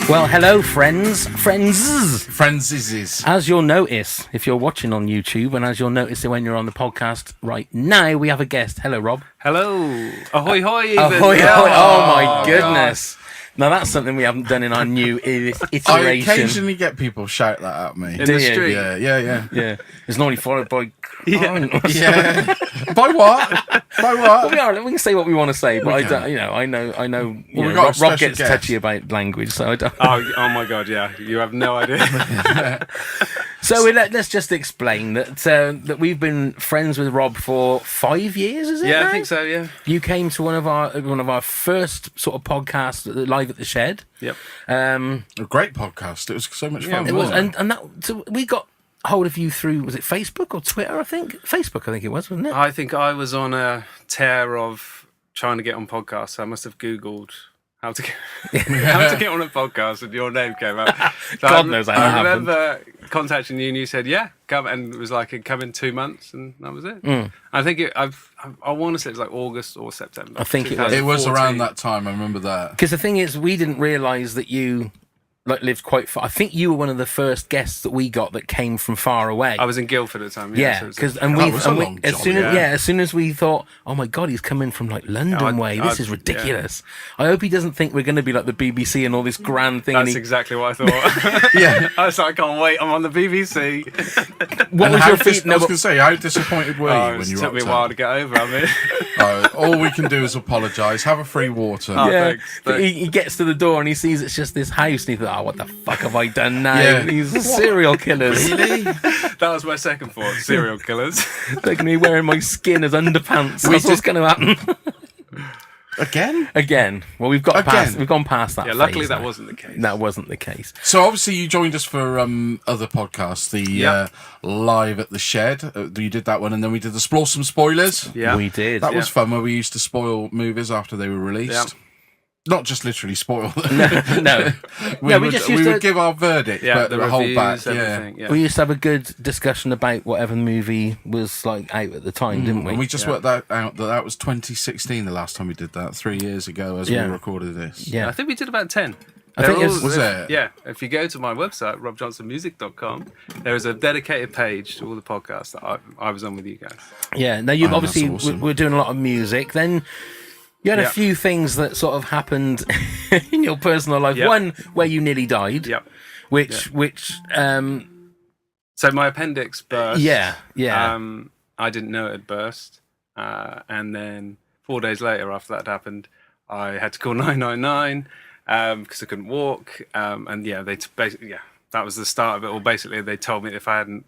Well, hello, friends. Friends. As you'll notice, if you're watching on YouTube, and as you'll notice when you're on the podcast right now, we have a guest. Hello, Rob. Hello. Ahoy, hoy. Even. Ahoy, Yeah. hoy. Oh, my goodness. Now, that's something we haven't done in our new iteration. I occasionally get people shout that at me. In the street. Yeah. It's normally followed by... Yeah. By what? Well, we can say what we want to say, but I know. Rob gets touchy about language, so I don't. Oh my God! Yeah, you have no idea. So let's just explain that we've been friends with Rob for 5 years, is it? Yeah, now? I think so. Yeah. You came to one of our first sort of podcasts live at the Shed. Yep. A great podcast. It was so much fun. It was, so we got hold of you through, was it Facebook or Twitter? I think it was, wasn't it? I think I was on a tear of trying to get on podcasts. I must have Googled how to get on a podcast, and your name came up. So God knows how that happened. I remember contacting you, and you said, "Yeah, come," and it was like it come in 2 months, and that was it. I think I want to say it was like August or September. I think it was. It was around that time. I remember that. Because the thing is, we didn't realise that you lived quite far. I think you were one of the first guests that we got that came from far away. I was in Guildford at the time. Yeah, because as soon as we thought, oh my God, he's coming from like London way. This is ridiculous. Yeah. I hope he doesn't think we're going to be like the BBC and all this grand thing. That's exactly what I thought. Yeah, I was like, I can't wait. I'm on the BBC. What was your feet? I was going to say, how disappointed were you when you took me a while to get over. I mean, all we can do is apologise. Have a free water. Yeah, thanks. He gets to the door and he sees it's just this house, and he thought, what the fuck have I done now? Yeah. These serial killers. Really? That was my second thought. Serial killers. Look at me wearing my skin as underpants. That's what's going to happen. Again. Well, we've gone past that. Yeah, luckily phase that now. wasn't the case. That wasn't the case. So obviously you joined us for other podcasts, the Live at the Shed. You did that one, and then we did the Some Spoilers. Yeah, we did. That was fun, where we used to spoil movies after they were released. Yeah. Not just literally spoil them. No. we would give our verdict, but the hold reviews, back. everything. We used to have a good discussion about whatever the movie was like out at the time, didn't we? And we just worked that out that was 2016 the last time we did that, 3 years ago as we recorded this. Yeah. I think we did about 10. I think was it? Yeah. If you go to my website, robjohnsonmusic.com, there is a dedicated page to all the podcasts that I was on with you guys. Yeah. Now, you obviously awesome. we're doing a lot of music. Then you had a few things that sort of happened in your personal life. Yep. One where you nearly died. Yep. Which So my appendix burst. Yeah. I didn't know it had burst. And then 4 days later, after that happened, I had to call 999 because I couldn't walk. That was the start of it. Or basically, they told me if I hadn't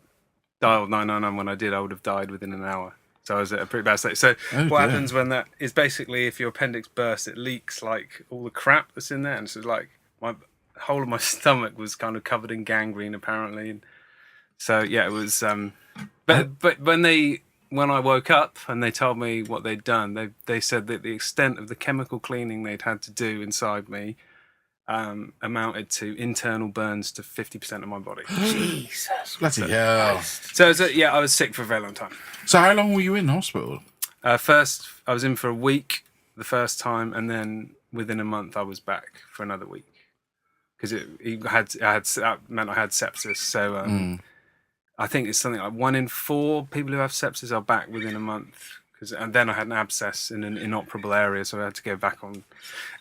dialed 999 when I did, I would have died within an hour. So I was at a pretty bad state. So what happens when that is basically if your appendix bursts, it leaks like all the crap that's in there, and so like my whole of my stomach was kind of covered in gangrene apparently. And so it was. But when I woke up and they told me what they'd done, they said that the extent of the chemical cleaning they'd had to do inside me amounted to internal burns to 50% of my body. Jesus. Bloody hell. So I was sick for a very long time. So how long were you in hospital? First, I was in for a week the first time, and then within a month I was back for another week because that meant I had sepsis. So I think it's something like 1 in 4 people who have sepsis are back within a month. And then I had an abscess in an inoperable area, so I had to go back on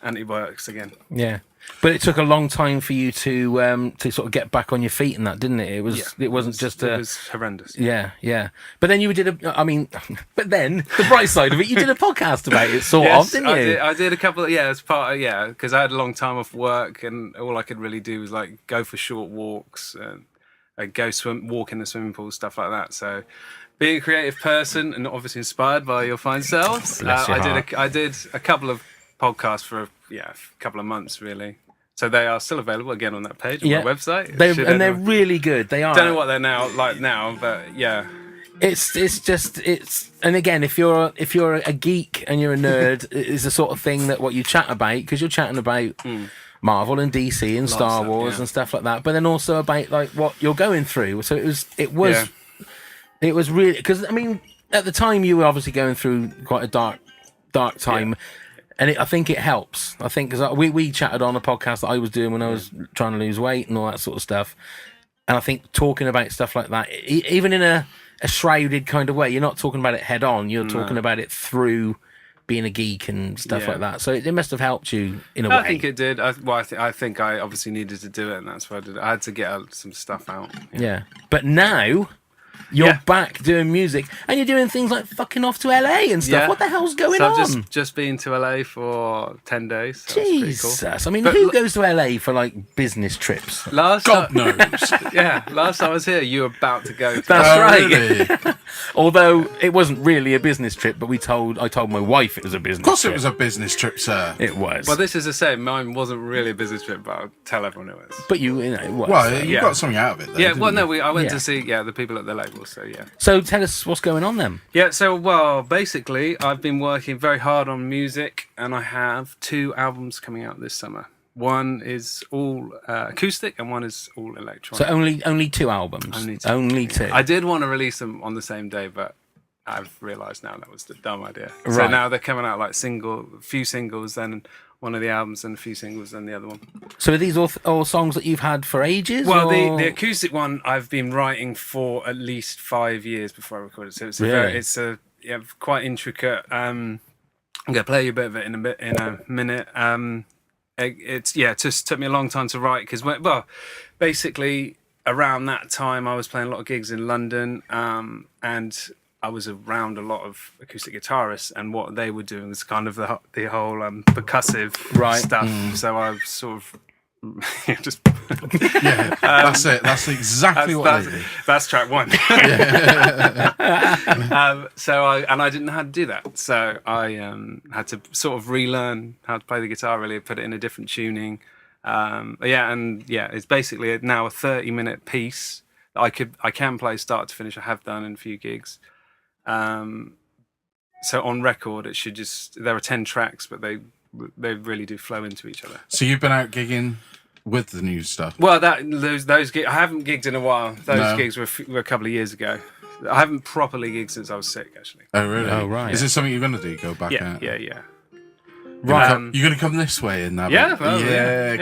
antibiotics again. Yeah, but it took a long time for you to sort of get back on your feet and that, didn't it? It wasn't just. It was horrendous. Yeah. But then you did but then the bright side of it, you did a podcast about it, sort of, didn't you? I did a couple of as part of because I had a long time off work, and all I could really do was like go for short walks and walk in the swimming pool, stuff like that. So. Being a creative person and obviously inspired by your fine selves, I did a couple of podcasts for a couple of months really. So they are still available again on that page on my website. They're really good. They are. Don't know what they're now, but yeah. It's and again, if you're a geek and you're a nerd, it's the sort of thing that what you chat about, because you're chatting about Marvel and DC and Star Wars and stuff like that, but then also about like what you're going through. So it was really, because I mean, at the time you were obviously going through quite a dark time. And I think it helps. I think because we chatted on a podcast that I was doing when I was trying to lose weight and all that sort of stuff. And I think talking about stuff like that, even in a shrouded kind of way, you're not talking about it head on. You're talking about it through being a geek and stuff like that. So it must have helped you in a way. I think it did. I think I obviously needed to do it, and that's what I did. I had to get some stuff out. Yeah. But now you're back doing music, and you're doing things like fucking off to LA and stuff. Yeah. What the hell's going So on? I've just been to LA for 10 days. So that's pretty Jesus. cool. I mean, who goes to LA for like business trips? God knows. Last time I was here, you were about to go. That's right. Really? Although it wasn't really a business trip, but I told my wife it was a business trip. Of course it was a business trip, sir. It was. Well, this is the same. Mine wasn't really a business trip, but I'll tell everyone it was. But it was. Well, you got something out of it, though. Yeah, didn't well, you? no, I went to see the people at the label, so yeah. So tell us what's going on then. Yeah, so, basically, I've been working very hard on music, and I have 2 albums coming out this summer. One is all acoustic, and one is all electronic. So only 2 albums. Only two. I did want to release them on the same day, but I've realised now that was the dumb idea. So Right. now they're coming out like a few singles, then one of the albums, and a few singles, then the other one. So are these all songs that you've had for ages? Well, or? the acoustic one I've been writing for at least 5 years before I recorded. So it's quite intricate. I'm gonna play you a bit of it in a minute. It just took me a long time to write because basically around that time I was playing a lot of gigs in London, and I was around a lot of acoustic guitarists, and what they were doing was kind of the whole percussive stuff. So I sort of just that's it. That's exactly what they did. That's track 1. I didn't know how to do that, so I had to sort of relearn how to play the guitar, really put it in a different tuning. It's basically now a 30-minute piece that I can play start to finish. I have done in a few gigs. So on record, it should there are 10 tracks, but they really do flow into each other. So you've been out gigging with the new stuff? Well, those gigs, I haven't gigged in a while. Those gigs were a couple of years ago. I haven't properly gigged since I was sick, actually. Oh, really? Oh, right. Is it something you're going to do? Go back out? Yeah. Right. You're going to come this way in that? Yeah, of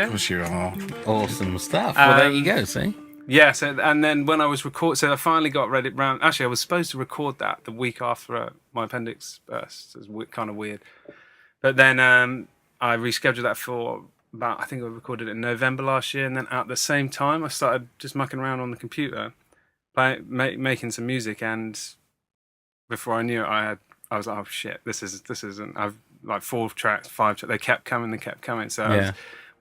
course you are. Awesome stuff. Well, there you go, see? Yeah, and then when I was I finally got ready round. Actually, I was supposed to record that the week after my appendix burst. It was kind of weird. But then I rescheduled that for I think I recorded it in November last year, and then at the same time, I started just mucking around on the computer, making some music, and before I knew it, I was like, oh shit, this isn't. I've like 4 tracks, 5 tracks. They kept coming. So I was,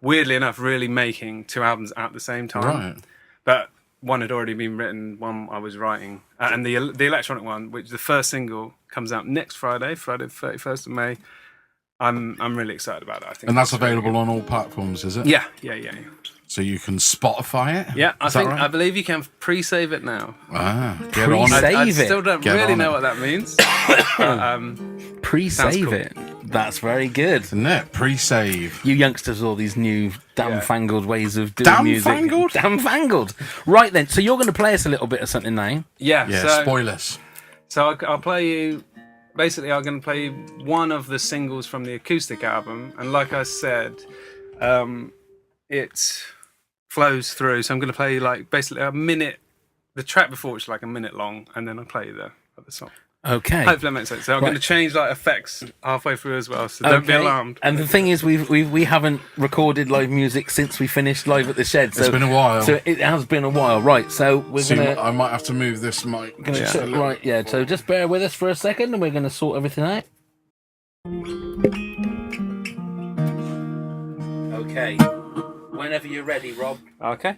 weirdly enough, really making 2 albums at the same time. Right. But one had already been written, one I was writing, and the electronic one, which the first single comes out next Friday, the 31st of May. I'm really excited about it. I think, and that's available on all platforms, is it? Yeah. So you can Spotify it. Yeah, Right? I believe you can pre-save it now. Get on it. I Save it. still don't Get really on know it. what that means. Pre-save cool. it. That's very good. Isn't it? Pre-save. You youngsters, all these new damn-fangled ways of doing music. Damn-fangled? Damn-fangled. Right then, so you're going to play us a little bit of something now. Yeah. Yeah, spoilers. So I'll play you. Basically, I'm going to play you one of the singles from the acoustic album, and like I said, it flows through. So I'm going to play you like basically a minute. The track before, which is like a minute long, and then I'll play you the other song. Okay. Hopefully that makes sense. So I'm going to change like effects halfway through as well, so don't be alarmed. And the thing is, we haven't recorded live music since we finished live at the shed. So, It's been a while. So it has been a while, right? So we're gonna. I might have to move this mic. Right, so just bear with us for a second, and we're gonna sort everything out. Okay. Whenever you're ready, Rob. Okay.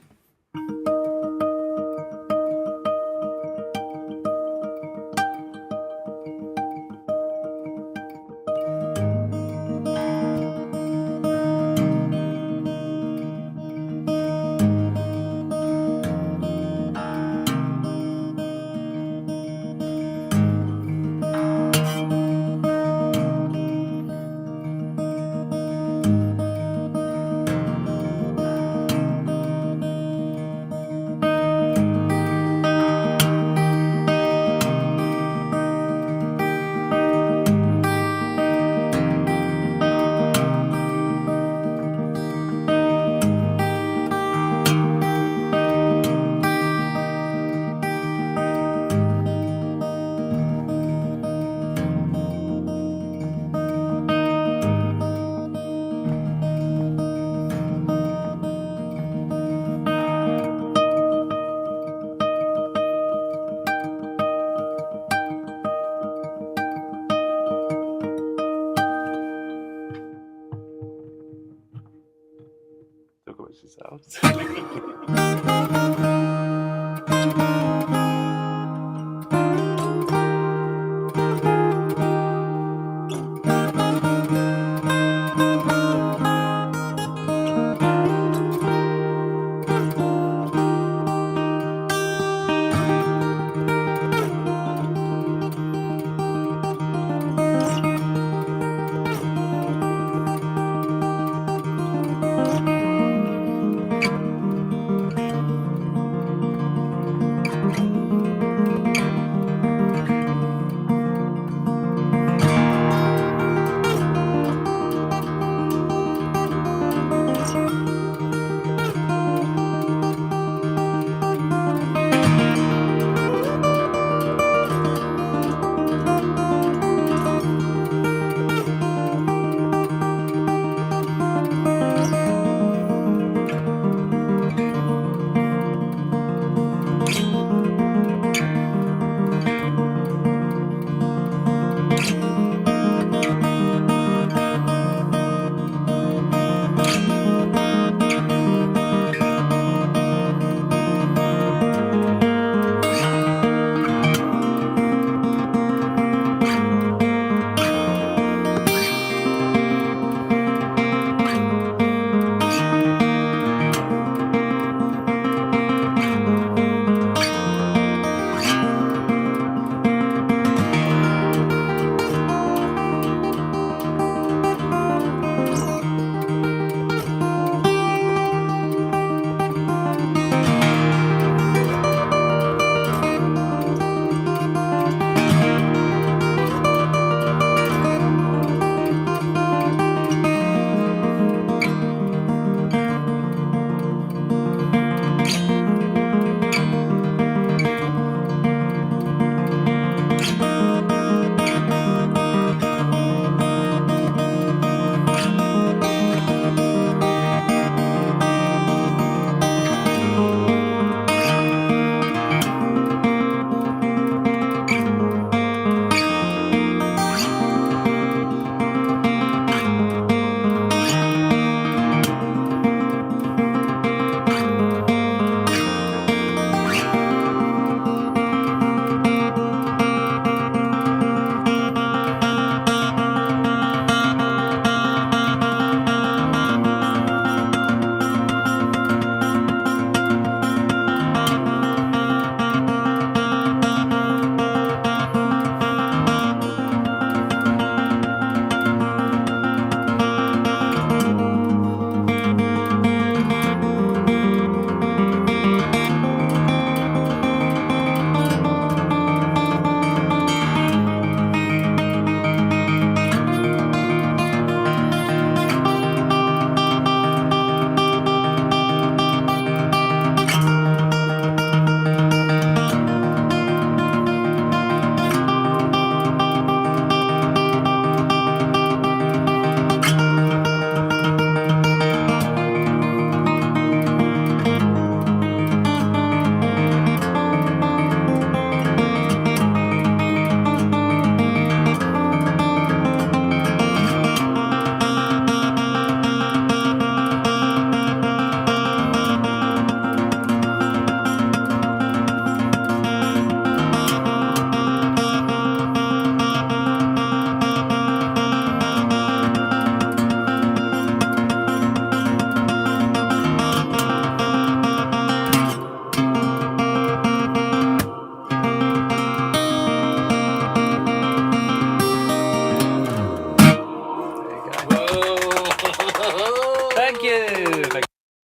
watch yourselves.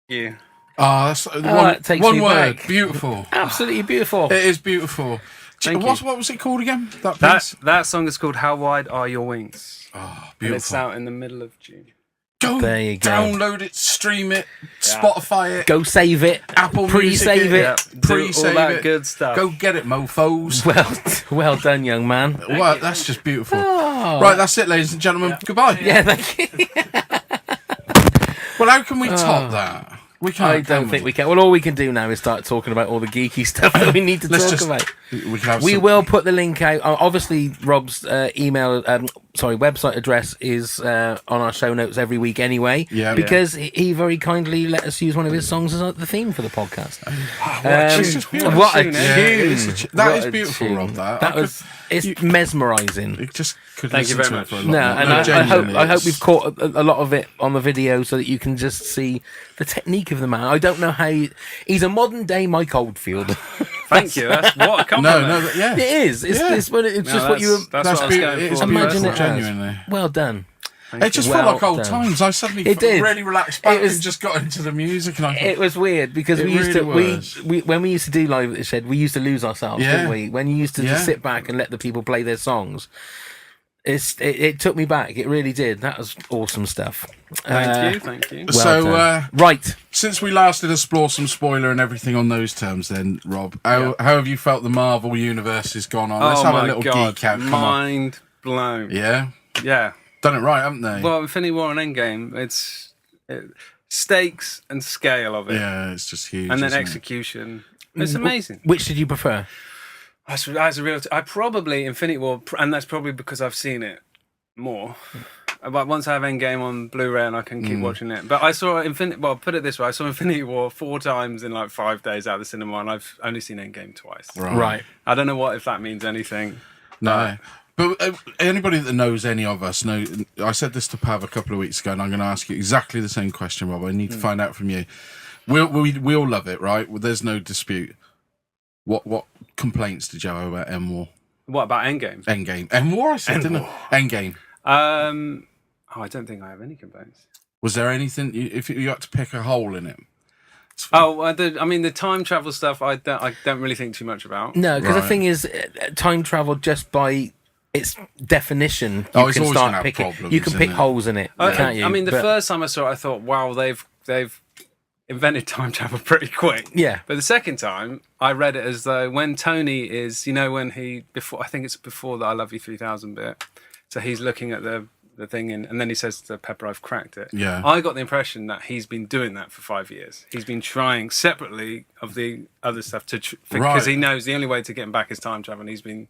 you. Oh, that's it takes one me word. back. Beautiful. Absolutely beautiful. It is beautiful. Thank you. What was it called again? That piece? That song is called "How Wide Are Your Wings." Oh, And it's beautiful. out in the middle of June. Go There you go. download it, stream it, Spotify it, Go save it. Apple Pre-save Music it. Yeah, pre-save all that it. good stuff. Go get it, mofos. Well done, young man. Well, that's just beautiful. Oh. Right, that's it, ladies and gentlemen. Goodbye. Yeah, thank you. Well, how can we top that? We can't. I don't think we can. Well, all we can do now is start talking about all the geeky stuff that we need to talk about. We can have We some- will put the link out. Obviously, Rob's email, website address is on our show notes every week anyway. Yeah. Because he very kindly let us use one of his songs as the theme for the podcast. It's just beautiful. What a tune, tune! eh? That What is a beautiful, tune. Rob. It's mesmerising. You just could Thank you listen very to it much. for a lot No, more. and Genuinely, I hope it's- we've caught a lot of it on the video so that you can just see the technique of the man. I don't know how he's a modern day Mike Oldfield. Thank you. That's what a compliment. It is. It's just what you were. That's what I was going it's for. Imagine beautiful, it as. genuinely. Well done. It just Well felt like old done. times. I suddenly It did. really relaxed back It was- and just got into the music. And I thought, It was weird because It we used to really was. we when we used to do live at the shed, we used to lose ourselves, Yeah. didn't we? When you used to just Yeah. sit back and let the people play their songs. It took me back. It really did. That was awesome stuff. Thank you. Well so, done. Right. since we last did explore some spoiler and everything on those terms, then Rob, how have you felt the Marvel universe has gone on? Let's have a little geek out. Come on. Mind blown. Yeah, Yeah. done it right, haven't they? Well, Infinity War and Endgame, stakes and scale of it, yeah, it's just huge. and then isn't it? execution. It's amazing. Which did you prefer? That's a real. I probably Infinity War, and that's probably because I've seen it more. But once I have Endgame on Blu-ray and I can keep watching it. But I saw Infinity. Well, put it this way: I saw Infinity War 4 times in like 5 days out of the cinema, and I've only seen Endgame twice. Right. I don't know if that means anything. No. But anybody that knows any of us know. I said this to Pav a couple of weeks ago, and I'm going to ask you exactly the same question, Rob. I need to find out from you. We all love it, right? Well, there's no dispute. What complaints did you have about M-War? What about Endgame? Endgame. M-War, I said, didn't I? Endgame. I don't think I have any complaints. Was there anything, if you had to pick a hole in it? The time travel stuff, I don't really think too much about. No, because the Right. thing is, time travel just by its definition, Oh, you it's can always gonna start have picking. problems, You can pick isn't it? holes in it, can't you? The But- first time I saw it, I thought, wow, they've invented time travel pretty quick. Yeah. But the second time, I read it as though when Tony is, when I think it's before the I Love You 3000 bit, so he's looking at the thing and then he says to Pepper, I've cracked it. Yeah. I got the impression that he's been doing that for 5 years. He's been trying separately of the other stuff because Right. he knows the only way to get him back is time travel, and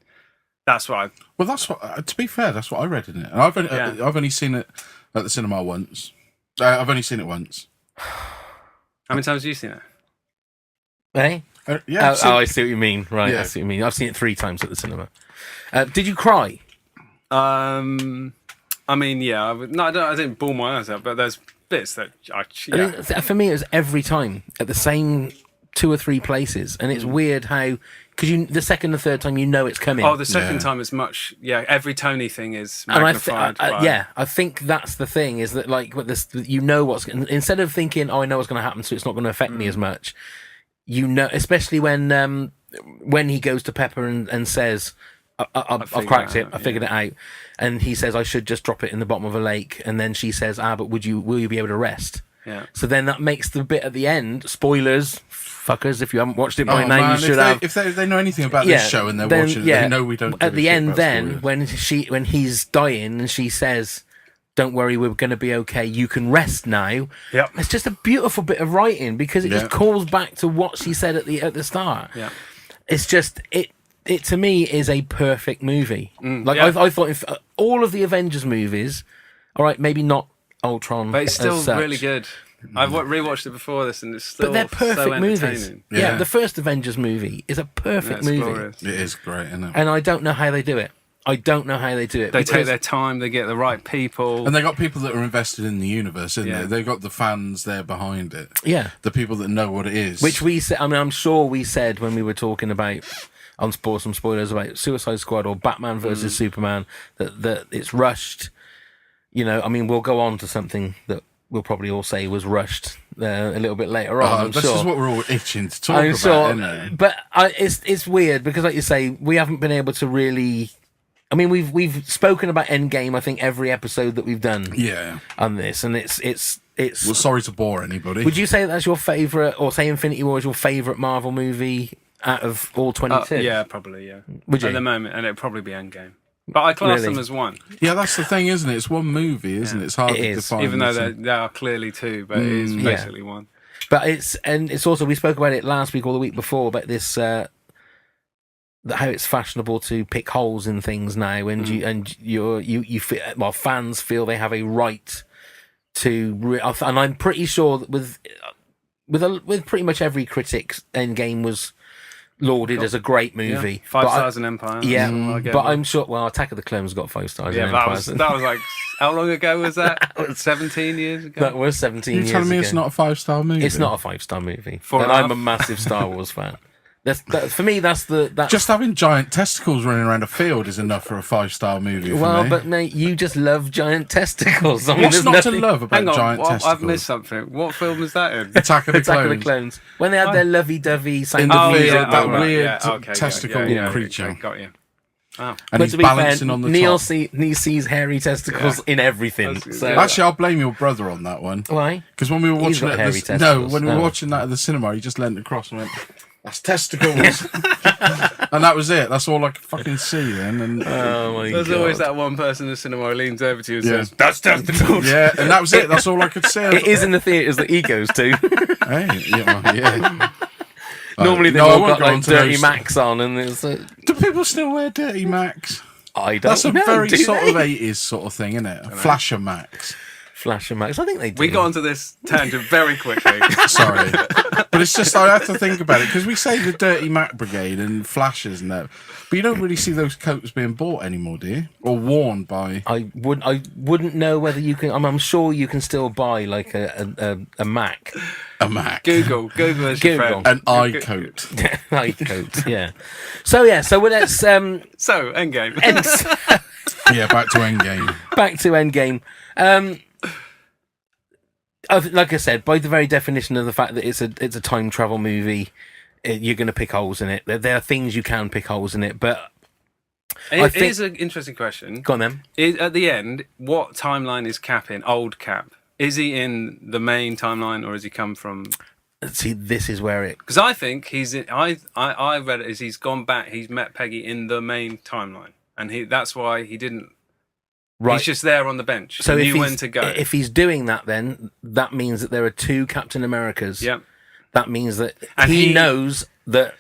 that's what Well, that's what, to be fair, that's what I read in it. And I've only seen it at the cinema once. I've only seen it once. How many times have you seen it? Eh? Yeah. I see what you mean. Right, Yeah. I see what you mean. I've seen it 3 times at the cinema. Did you cry? Yeah. I didn't bawl my eyes out, but there's bits that For me, it was every time at the same 2 or 3 places, and it's weird how because the second and third time it's coming. Oh, the second Yeah. time is much. Yeah, every Tony thing is And magnified. I think that's the thing is that like with this, what's instead of thinking, oh, I know what's going to happen, so it's not going to affect me as much. Especially when he goes to Pepper and says, I've cracked it, I figured it out, and he says I should just drop it in the bottom of a lake, and then she says, but will you be able to rest? Yeah. So then that makes the bit at the end, spoilers, fuckers, if you haven't watched it by now, man, you should have. If they know anything about this show and they're then, watching it, they know we don't. At give a the shit end, about then spoilers. when he's dying and she says, "Don't worry, we're going to be okay. You can rest now." Yep. It's just a beautiful bit of writing because it Yeah. just calls back to what she said at the start. Yeah. It's just it to me is a perfect movie. yeah. I thought if all of the Avengers movies, all right, maybe not Ultron, But it's still as such, really good. I've rewatched it before this, and it's still but they're perfect so movies. entertaining. Yeah, Yeah. the first Avengers movie is a perfect It's movie, glorious. It is great, isn't it? and I don't know how they do it. They take because- their time. They get the right people. And they got people that are invested in the universe, isn't Yeah. they? They've got the fans there behind it. Yeah. The people that know what it is. Which we said, I'm sure we said when we were talking about, on some spoilers about Suicide Squad or Batman versus Superman, that it's rushed. We'll go on to something that we'll probably all say was rushed a little bit later on. I'm this sure. is what we're all itching to talk I'm about, sure, isn't it? but it's weird because, like you say, we haven't been able to really. I mean, we've spoken about Endgame. I think every episode that we've done Yeah. on this, and it's. Well, sorry to bore anybody. Would you say that's your favourite, or say Infinity War is your favourite Marvel movie out of all 22? Yeah, probably. Yeah. Would you? At the moment, and it'd probably be Endgame. But I class Really? them as one, Yeah, that's the thing, isn't it? It's one movie, isn't it? It's hard It to is. define. even though isn't it? they are clearly two. But it is basically one. But it's also we spoke about it last week or the week before about this how it's fashionable to pick holes in things now, and you feel, well, fans feel they have a right to, and I'm pretty sure that with pretty much every critic, Endgame was lauded as a great movie. Yeah. 5 stars in Empire. Yeah, but I'm sure. Well, Attack of the Clones got 5 stars. Yeah, in that Empire. was like, how long ago was that? 17 years ago. That was 17 years ago. You're telling me it's not a 5-star movie? It's not a 5-star movie. 4.5? And I'm a massive Star Wars fan. For me, that's just having giant testicles running around a field is enough for a 5-star movie. Well, me. but mate, you just love giant testicles. I mean, What's there's not nothing... to love about giant testicles? I've missed something. What film is that in? Attack of the Attack Clones. of the Clones. When they had their lovey-dovey In the field, that right, weird testicle creature. Got you. Wow. And But he's to be balancing fair, on the Neil top. sees hairy testicles in everything. That's- So Actually, I'll blame your brother on that one. why? Because when we were He's watching got it, hairy no, testicles. when we were Oh. watching that at the cinema, he just leant across and went, "That's testicles," and that was it. That's all I could fucking see then. And Oh my There's god! always that one person in the cinema who leans over to you and Yeah. says, "That's testicles." yeah, and that was it. That's all I could see. It is in the theatres that he goes to. Hey, yeah. Normally they've No, I all won't got go like on to dirty those- Macs on, and it's Do people still wear Dirty Macs? I don't That's a know. very do sort they? of 80s sort of thing, isn't it? Flasher Macs. Flash and Macs. I think they do. We got onto this tangent very quickly. Sorry. But it's just, I have to think about it, because we say the Dirty Mac Brigade and Flashers and that, but you don't really see those coats being bought anymore, do you? Or worn by... I wouldn't know whether you can. I'm sure you can still buy like a Mac. A Mac. Google is your Google. friend. An eye coat. Eye coat. Yeah. So let's So, Endgame. Yeah, back to Endgame. back to Endgame. Like I said, by the very definition of the fact that it's a time travel movie, you're going to pick holes in it. There are things you can pick holes in it, but It is an interesting question. go on then. At the end, what timeline is Cap in? Old Cap. Is he in the main timeline, or has he come from? See, this is where it. Because I think he's. I read it as he's gone back. He's met Peggy in the main timeline, and that's why he didn't. Right. He's just there on the bench. So he if knew when to go. If he's doing that, then that means that there are 2 Captain Americas. Yep. That means that And he he- knows that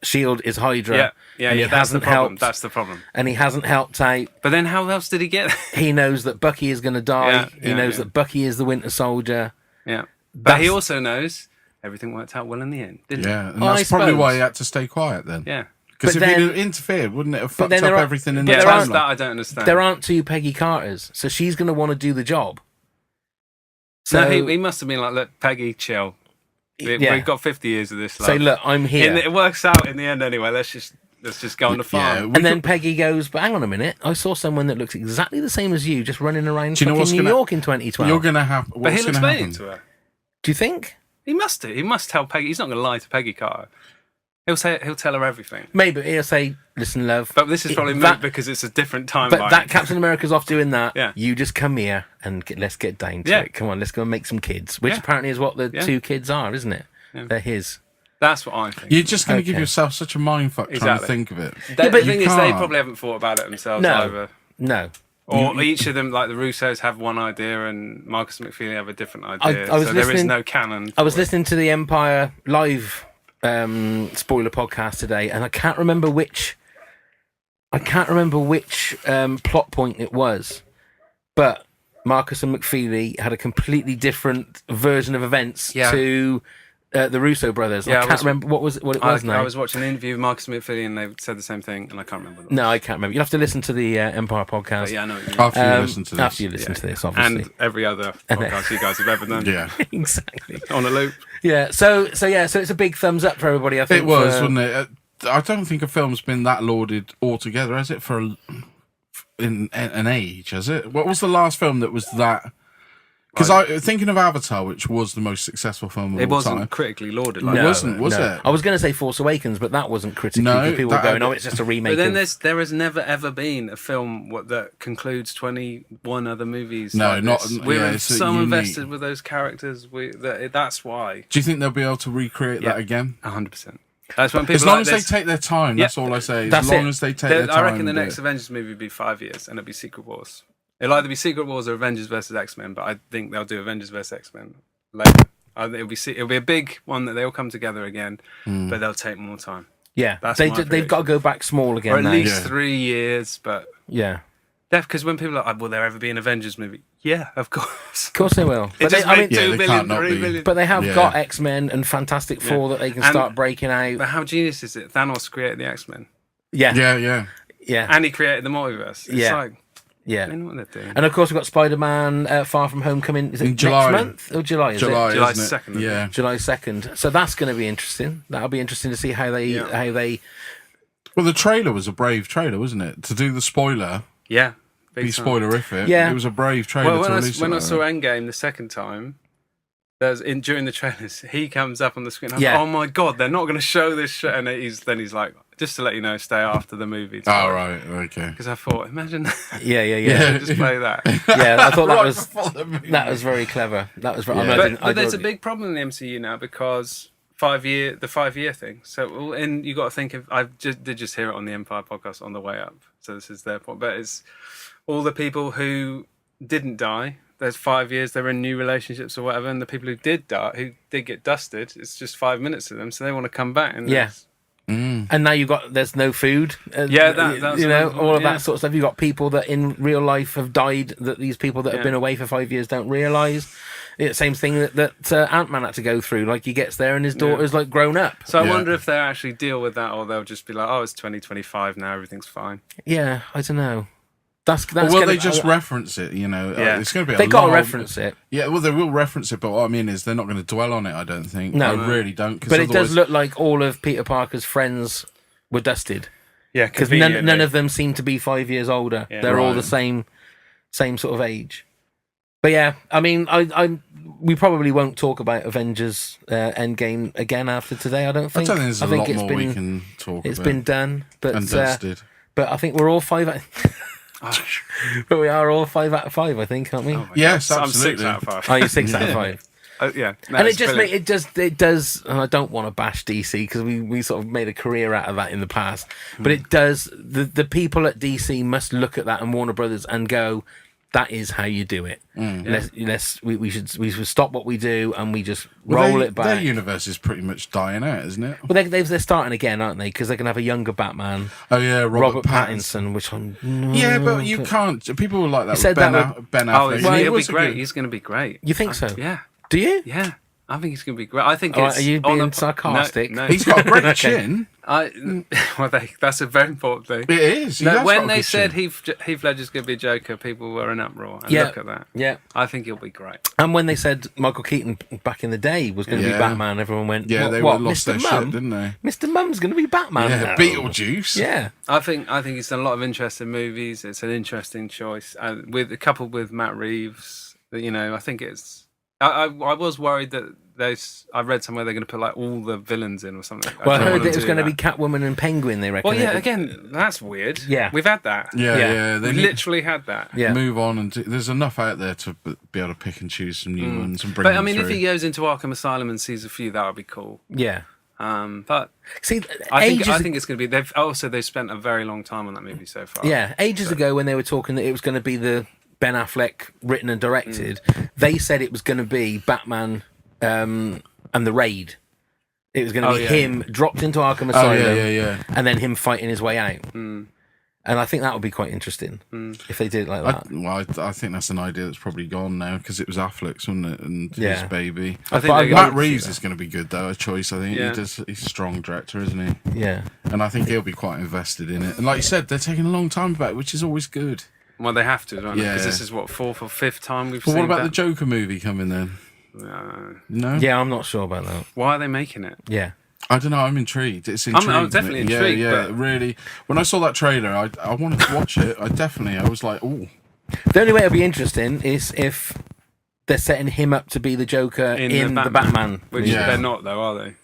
Shield is Hydra. Yeah. and he That's the hasn't problem. helped. That's the problem. And he hasn't helped out. But then, how else did he get there? He knows that Bucky is going to die. Yeah, He knows that Bucky is the Winter Soldier. Yeah. But he That's- also knows everything worked out well in the end, didn't Yeah, and I that's probably suppose. why he had to stay quiet then. he? Yeah. Because But if then- he'd interfered, wouldn't it have fucked then up there are- everything in but the Yeah, there that's timeline? that I don't understand. There aren't 2 Peggy Carters, so she's going to want to do the job. So No, he must have been like, look, Peggy, chill. Yeah. We've got 50 years of this. say, Love. look, I'm here. It works out in the end anyway. Let's just go on the farm. And then Peggy goes, but hang on a minute, I saw someone that looks exactly the same as you just running around Do you know fucking what's New gonna- York in 2012. You're going to have... But What's he'll going to explain happen? it to her. Do you think? He must do. He must tell Peggy. He's not going to lie to Peggy Carter. He'll tell her everything. Maybe he'll say, listen, love. But this is probably that- moot because it's a different timeline. But that Captain America's off doing that. Yeah. You just come here and let's get down to Yeah. it. Come on, let's go and make some kids. Which Yeah. apparently is what the Yeah. 2 kids are, isn't it? Yeah. They're his. That's what I think. You're just going to give Okay. yourself such a mindfuck trying to Exactly. think of it. The but thing you is, they can't. probably haven't thought about it themselves No. either. No. Or each of them, like the Russos, have one idea, and Marcus McFeely have a different idea. I was so there is listening- no canon. I was for it. listening to the Empire live spoiler podcast today, and I can't remember which plot point it was, but Marcus and McFeely had a completely different version of events Yeah. to the Russo brothers. Yeah, I can't remember what it was now. I was watching an interview with Marcus McFeely, and they said the same thing, and I can't remember. No, I can't remember. You'll have to listen to the Empire podcast. But yeah, I know what you mean. After you listen to this. After you listen to this, obviously. And every other podcast you guys have ever done. Yeah. Exactly. On a loop. Yeah. So it's a big thumbs up for everybody. I think It was, for- wasn't it? I don't think a film's been that lauded altogether, has it? In an age, has it? What was the last film that was that? Because thinking of Avatar, which was the most successful film of It all wasn't time. critically lauded. It Like wasn't, was no. it? I was going to say Force Awakens, but that wasn't critically. No, because people that- were going, "Oh, it's just a remake." But then of... there has never ever been a film that concludes 21 other movies. No, like not- this. yeah, We're it's so unique. invested with those characters. That's why. Do you think they'll be able to recreate that again? 100%. That's when people. As long like as this, they take their time, that's all I say. That's As long it. as they take their time. I reckon the and do next it. Avengers movie would be 5 years, and it'll be Secret Wars. It'll either be Secret Wars or Avengers versus X-Men, but I think they'll do Avengers versus X-Men later. I think it'll be a big one that they all come together again, but they'll take more time. Yeah, That's they've my got to prediction. go back small again. Or at now. least 3 years, but Yeah, because when people are like, will there ever be an Avengers movie? Yeah, of course. of course they will. It But just they, I made mean, 2 they billion, can't not 3 be. billion. but they have Yeah. got X-Men and Fantastic Four that they can And- start breaking out. But how genius is it? Thanos created the X-Men. Yeah, Yeah. And he created the multiverse. It's Yeah. like, yeah. they know what they're doing. And of course, we've got Spider-Man Far From Home coming. Is it In July. next month or July? Is July, it? July isn't it? 2nd, isn't Yeah. July 2nd. So that's going to be interesting. That'll be interesting to see how they. Well, the trailer was a brave trailer, wasn't it? To do the spoiler, Yeah. be big time. spoilerific. Yeah. It was a brave trailer Well, to when release. I it saw like Endgame the second time, during the trailers, he comes up on the screen. I'm Yeah. like, oh my god, they're not going to show this shit. And he's like, just to let you know, stay after the movie. that. Oh, right. Okay. Because I thought, imagine that. Yeah. Just play that. Yeah, I thought that Right was before the movie. very clever. That was very. I Yeah. mean, I didn't- I But there's a don't- big problem in the MCU now because the 5-year thing. So, and you got to think of, did just hear it on the Empire podcast on the way up. So this is their point. But it's all the people who didn't die. There's 5 years, they're in new relationships or whatever, and the people who did die, who did get dusted, it's just 5 minutes to them, so they want to come back. And Yeah. it's- And now there's no food. Yeah, that's you know, what- all of yeah. that sort of stuff. You've got people that in real life have died that these people that have Yeah. been away for 5 years don't realise. It's the same thing that Ant-Man had to go through. Like, he gets there and his daughter's like grown up. So I Yeah. wonder if they'll actually deal with that, or they'll just be like, "Oh, it's 2025 now, everything's fine." Yeah, I don't know. That's Well, gonna, they just reference it, Yeah. it's going to be they got to long- reference it, Yeah, well, they will reference it, but what I mean is they're not going to dwell on it, I don't think. No. I really don't. 'Cause but it does otherwise- look like all of Peter Parker's friends were dusted Yeah, because none of them seem to be 5 years older. Yeah. They're all Right. the same sort of age. But yeah, I mean, we probably won't talk about Avengers Endgame again after today. I don't I think. don't think there's a lot it's more been, we can talk It's about. been done, but and dusted. but I think we're all 5 out. But we are all 5 out of 5, I think, aren't we? Oh my Yes, God. absolutely. I'm 6 out of 5. Are you 6 out of 5? Yeah, no, And it's brilliant. it does. And I don't want to bash DC because we sort of made a career out of that in the past. But it does. The people at DC must look at that and Warner Brothers and go, that is how you do it. We should stop what we do and we just roll it back. Their universe is pretty much dying out, isn't it? Well, they're starting again, aren't they? Because they can have a younger Batman, Oh yeah, Robert Pattinson, which I'm. Yeah, but you can't. People were like that. said With that Ben Oh, Affleck. he'll He be was a great. good- He's going to be great. You think so? Yeah, Do you? yeah. I think he's going to be great. I think Oh, it's. are you on being a- sarcastic? No, He's got a great Okay. chin. that's a very important thing. It is. He No, has got when a they good said chin. Heath Ledger's going to be Joker, people were in uproar. And Yeah. look at that. Yeah. I think he'll be great. And when they said Michael Keaton back in the day was going to be Yeah. Batman, everyone went, Yeah, what, they what, lost Mr. their Mum? shit, didn't they? Mr. Mum's going to be Batman. Yeah, now. Beetlejuice. Yeah. I think he's done a lot of interesting movies. It's an interesting choice, and coupled with Matt Reeves, I think it's. I was worried that I read somewhere they're going to put like all the villains in or something. Well, I don't heard want that it was do going to be that. Catwoman and Penguin, they reckon. Well, yeah, again, that's weird. Yeah. We've had that. Yeah, Yeah. yeah. They We need literally had that. Yeah. move on, and there's enough out there to be able to pick and choose some new ones and bring But I them mean, if through. he goes into Arkham Asylum and sees a few, that would be cool. Yeah. But See, I ages, think it's going to be. They've spent a very long time on that movie so far. yeah, ages ago when they were talking that it was going to be the Ben Affleck written and directed, they said it was going to be Batman and the Raid. It was going to be him dropped into Arkham Oh Asylum yeah. and then him fighting his way out. And I think that would be quite interesting if they did it like that. I think that's an idea that's probably gone now because it was Affleck's, wasn't it? And Yeah. his baby. I think But they're I- Matt gonna- Reeves is going to be good though. A choice, I think. Yeah. He's a strong director, isn't he? Yeah. And I think he'll be quite invested in it. And like you said, they're taking a long time about it, which is always good. Well, they have to, don't they? Yeah. Because this is what 4th or 5th time we've But seen. what about the that. Joker movie coming then? No. Yeah, I'm not sure about that. Why are they making it? Yeah. I don't know. I'm intrigued. It's I'm intrigued. definitely me. intrigued, Yeah, but- really. When I saw that trailer, I wanted to watch it. I was like, oh, The only way it'll be interesting is if they're setting him up to be the Joker in the Batman. Which movie. Yeah. they're not, though, are they?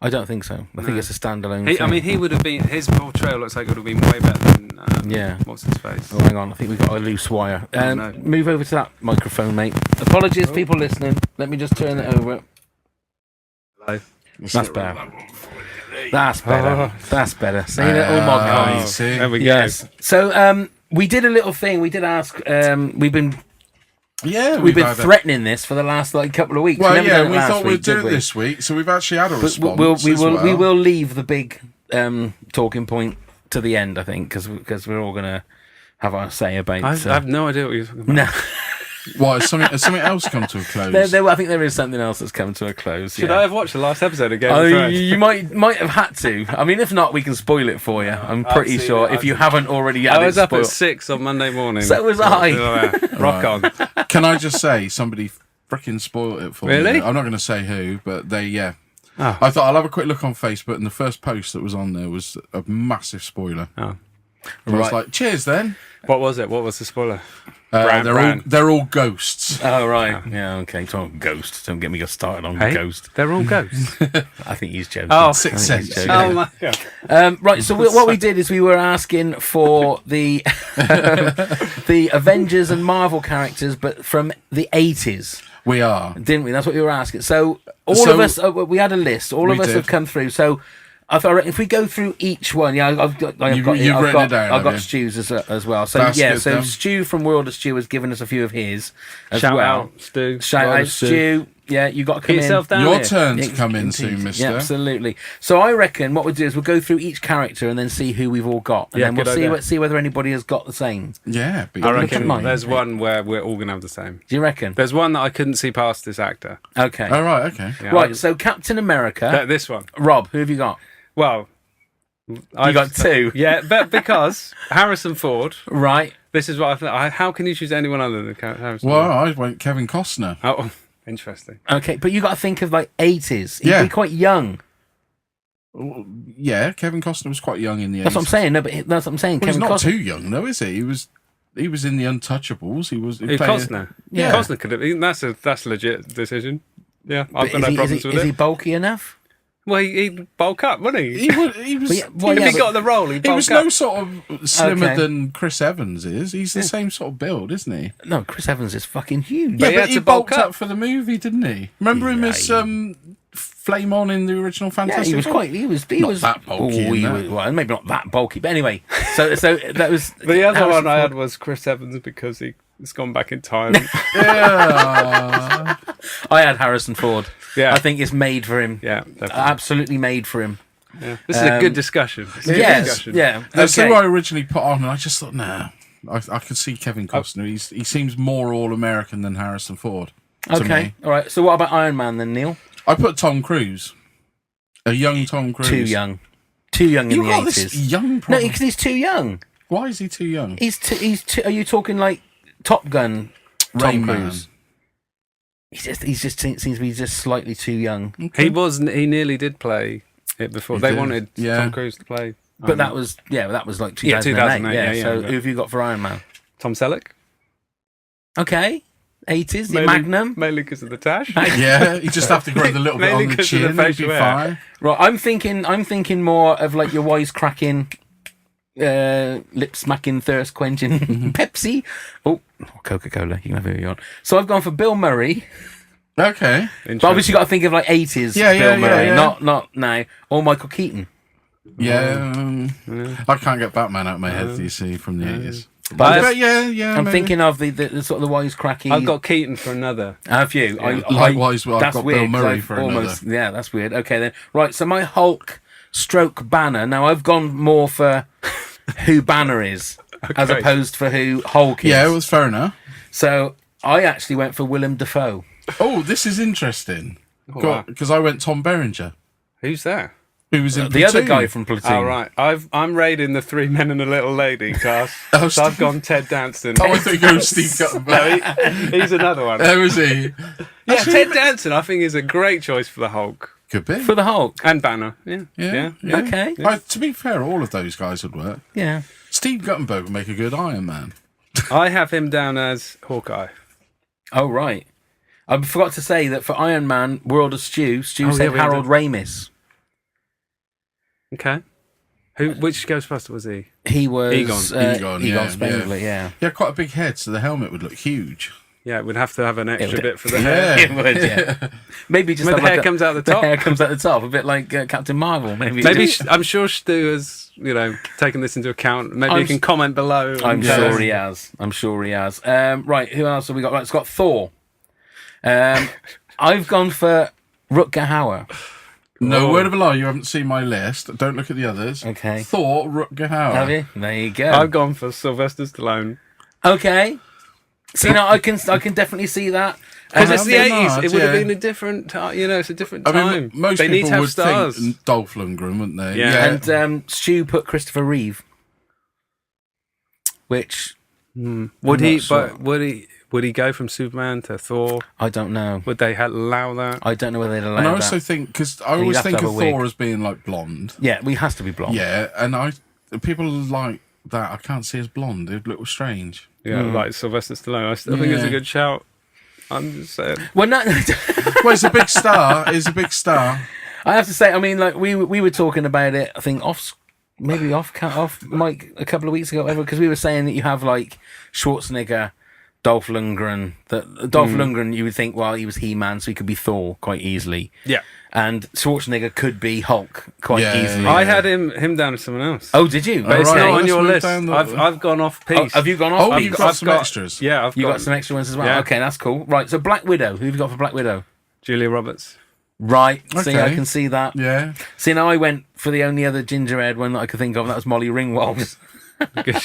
I don't think so. I think it's a standalone I thing. mean, he would have been. His portrayal looks like it would have been way better than. Yeah. What's his face? Oh, hang on. I think we've got a loose wire. no. Move over to that microphone, mate. Apologies, people listening. Let me just turn it over. That's better. That's better. That's better. See, little mod you cons. see? There we Yes. So, we did a little thing. We did ask. We've been We've been had a- threatening this for the last couple of weeks. Well, never yeah, done it we last thought week, we'd do did it we? this week, so we've actually had a But response. we as well. will leave the big talking point to the end, I think, because we're all gonna have our say about. I have no idea what you're talking about. No. Why has something else come to a close? I think there is something else that's come to a close. Should I have watched the last episode again? You might have had to. I mean, if not, we can spoil it for you. I'm pretty sure if you haven't already had it. I was up spoiled. at 6 on Monday morning. So was I. Rock on. Can I just say somebody freaking spoiled it for me? Really? I'm not going to say who, but they. Oh. I thought I'll have a quick look on Facebook, and the first post that was on there was a massive spoiler. Oh. I was like, cheers then. What was it? What was the spoiler? They're all ghosts. Oh, right. Yeah, okay. Talking ghosts. Don't get me started on ghost. They're all ghosts. I think he's joking. Oh, Sixth Sense. Oh, my God. Right, so what we did is we were asking for the the Avengers and Marvel characters, but from the 80s. We are. Didn't we? That's what we were asking. So all of us, we had a list. All of us have come through. So I thought if we go through each one, I've got Stu's as well. So That's good, so then. Stu from World of Stu has given us a few of his as Shout well. out, Stu. Shout out, Stu. Yeah, you got to come Get yourself in. down Your here. turn to come in soon, mister. Yeah, absolutely. So I reckon what we'll do is we'll go through each character and then see who we've all got, and then we'll see whether anybody has got the same. Yeah. I reckon mine. there's one where we're all going to have the same. Do you reckon? There's one that I couldn't see past this actor. Okay. All right, okay. Yeah, Right, so Captain America. This one. Rob, who have you got? Well, You got two. Yeah, but because Harrison Ford. Right. This is what I think. How can you choose anyone other than Harrison Well, Ford? I went Kevin Costner. Oh, interesting. Okay, but you got to think of like 80s. He'd Yeah. be quite young. Yeah, Kevin Costner was quite young in the 80s. That's what I'm saying. No, but that's what I'm saying. Well, he's Kevin not Costner. too young, though, is he? He was in the Untouchables. He was Costner. Yeah. Costner could have. That's a legit decision. Yeah, I've got But no problems with is it. he bulky enough? Well, he'd bulk up, wouldn't he? He was. If he got the role, he'd He bulk was up. no sort of slimmer Okay. than Chris Evans is. He's the same sort of build, isn't he? No, Chris Evans is fucking huge. But Yeah, he but had he to bulk bulked up. up for the movie, didn't he? Remember him as Flame On in the original Yeah, Fantastic he was Four? quite. He was that bulky in that. well, maybe not that bulky, but anyway. So that was The other Harrison one I Ford. had was Chris Evans because he's gone back in time. Yeah. I had Harrison Ford. Yeah. I think it's made for him. Yeah, definitely. Absolutely made for him. Yeah. This is a good discussion. It's a good Yes, discussion. yeah. That's Okay. who I originally put on, and I just thought, nah. I could see Kevin Costner. He seems more all-American than Harrison Ford. To Okay, me. all right. So what about Iron Man then, Neil? I put Tom Cruise. A young Tom Cruise. Too young in You the got this 80s. young No, problem. because he's too young. Why is he too young? He's too. Are you talking like Top Gun? Tom Rain Man. Cruise. He's just seems to be just slightly too young. He nearly did play it before. He They did, wanted yeah. Tom Cruise to play. But that was like 2008. Yeah, 2008, yeah, So yeah. who have you got for Iron Man? Tom Selleck. Okay, 80s. The Mainly- Magnum. Mainly because of the tash. Yeah, you just have to grow the little bit Mainly on the 'cause of the chin. It'd facial be hair. fine. Right, I'm thinking more of like your wisecracking, lip smacking, thirst quenching Pepsi. Oh, Coca-Cola. You can have who you want. So I've gone for Bill Murray. Okay. But obviously, you got to think of like 80s Yeah, Bill yeah, Murray, yeah. not now, or Michael Keaton. Yeah. I can't get Batman out of my head, you see, from the 80s. But yeah. I'm maybe. thinking of the sort of the wisecracky. I've got Keaton for another. Have you? Yeah. Likewise, well, I've that's got weird, Bill 'cause Murray I've for almost, another. Yeah, that's weird. Okay then. Right, so my Hulk stroke Banner. Now I've gone more for who Banner is as Okay. opposed for who Hulk is. Yeah, it was fair enough. So I actually went for Willem Dafoe. Oh, this is interesting. Oh, wow. Because I went Tom Berenger, Who's that? who was in The other Platoon. guy from Platoon. Oh, right. I'm raiding the 3 Men and a Little Lady cast. Oh, So I've Steve- gone Ted Danson. Oh, I think it was Steve Guttenberg. No, he's another one. There was he. Yeah, Ted Danson, I think, is a great choice for the Hulk. Could be. For the Hulk. And Banner. Yeah. Yeah. Okay. To be fair, all of those guys would work. Yeah. Steve Guttenberg would make a good Iron Man. I have him down as Hawkeye. Oh right. I forgot to say that for Iron Man, World of Stu Oh, said yeah, we had Harold Ramis. Okay. Which Ghostbuster was he? He was Egon, yeah, Spengler, yeah. He had quite a big head, so the helmet would look huge. Yeah, we'd have to have an extra would- bit for the hair. It would, yeah. Maybe just But the have hair like comes out the the top. hair comes out the top, a bit like Captain Marvel. Maybe. I'm sure Stu has, taken this into account. Maybe I'm you can comment below. I'm and, sure he has. I'm sure he has. Right, who else have we got? Right, it's got Thor. I've gone for Rutger Hauer. No word of a lie, you haven't seen my list. Don't look at the others. Okay. Thor, Rutger Hauer. Have you? There you go. I've gone for Sylvester Stallone. Okay. See, now I can definitely see that. Because it's the they're 80s. not, It would have yeah. been a different time. You know, it's a different I time. mean, most they need people to have would stars. think Dolph Lundgren, wouldn't they? Yeah. And Stu put Christopher Reeve. Which Would he? not sure. But would he go from Superman to Thor? I don't know. Would they allow that? I don't know whether they'd allow And I that. also think, because I He'd always have to think have of a wig. Thor as being like blonde. Yeah, he has to be blonde. Yeah, and people like that. I can't see as blonde. It'd look strange. Yeah, like Sylvester Stallone. I still think it's a Yeah. good shout. I'm just saying. Well, no, Well, he's a big star. He's a big star. I have to say, I mean, like we were talking about it. I think off mic a couple of weeks ago, because we were saying that you have like Schwarzenegger, Dolph Lundgren. That Dolph Lundgren, you would think, well, he was He-Man, so he could be Thor quite easily. Yeah. And Schwarzenegger could be Hulk quite Yeah, easily. yeah. I had him down as someone else. Oh, did you? But it's right, not on let's your move list. down the- I've gone off piece. Oh, have you gone off? Oh, you've got I've some got- extras. Yeah, I've You got got some extra ones as well. Yeah. Okay, that's cool. Right, so Black Widow. Who have you got for Black Widow? Julia Roberts. Right. See, I Okay. can see that. Yeah. See, now I went for the only other ginger-haired one that I could think of, and that was Molly Ringwald. Good.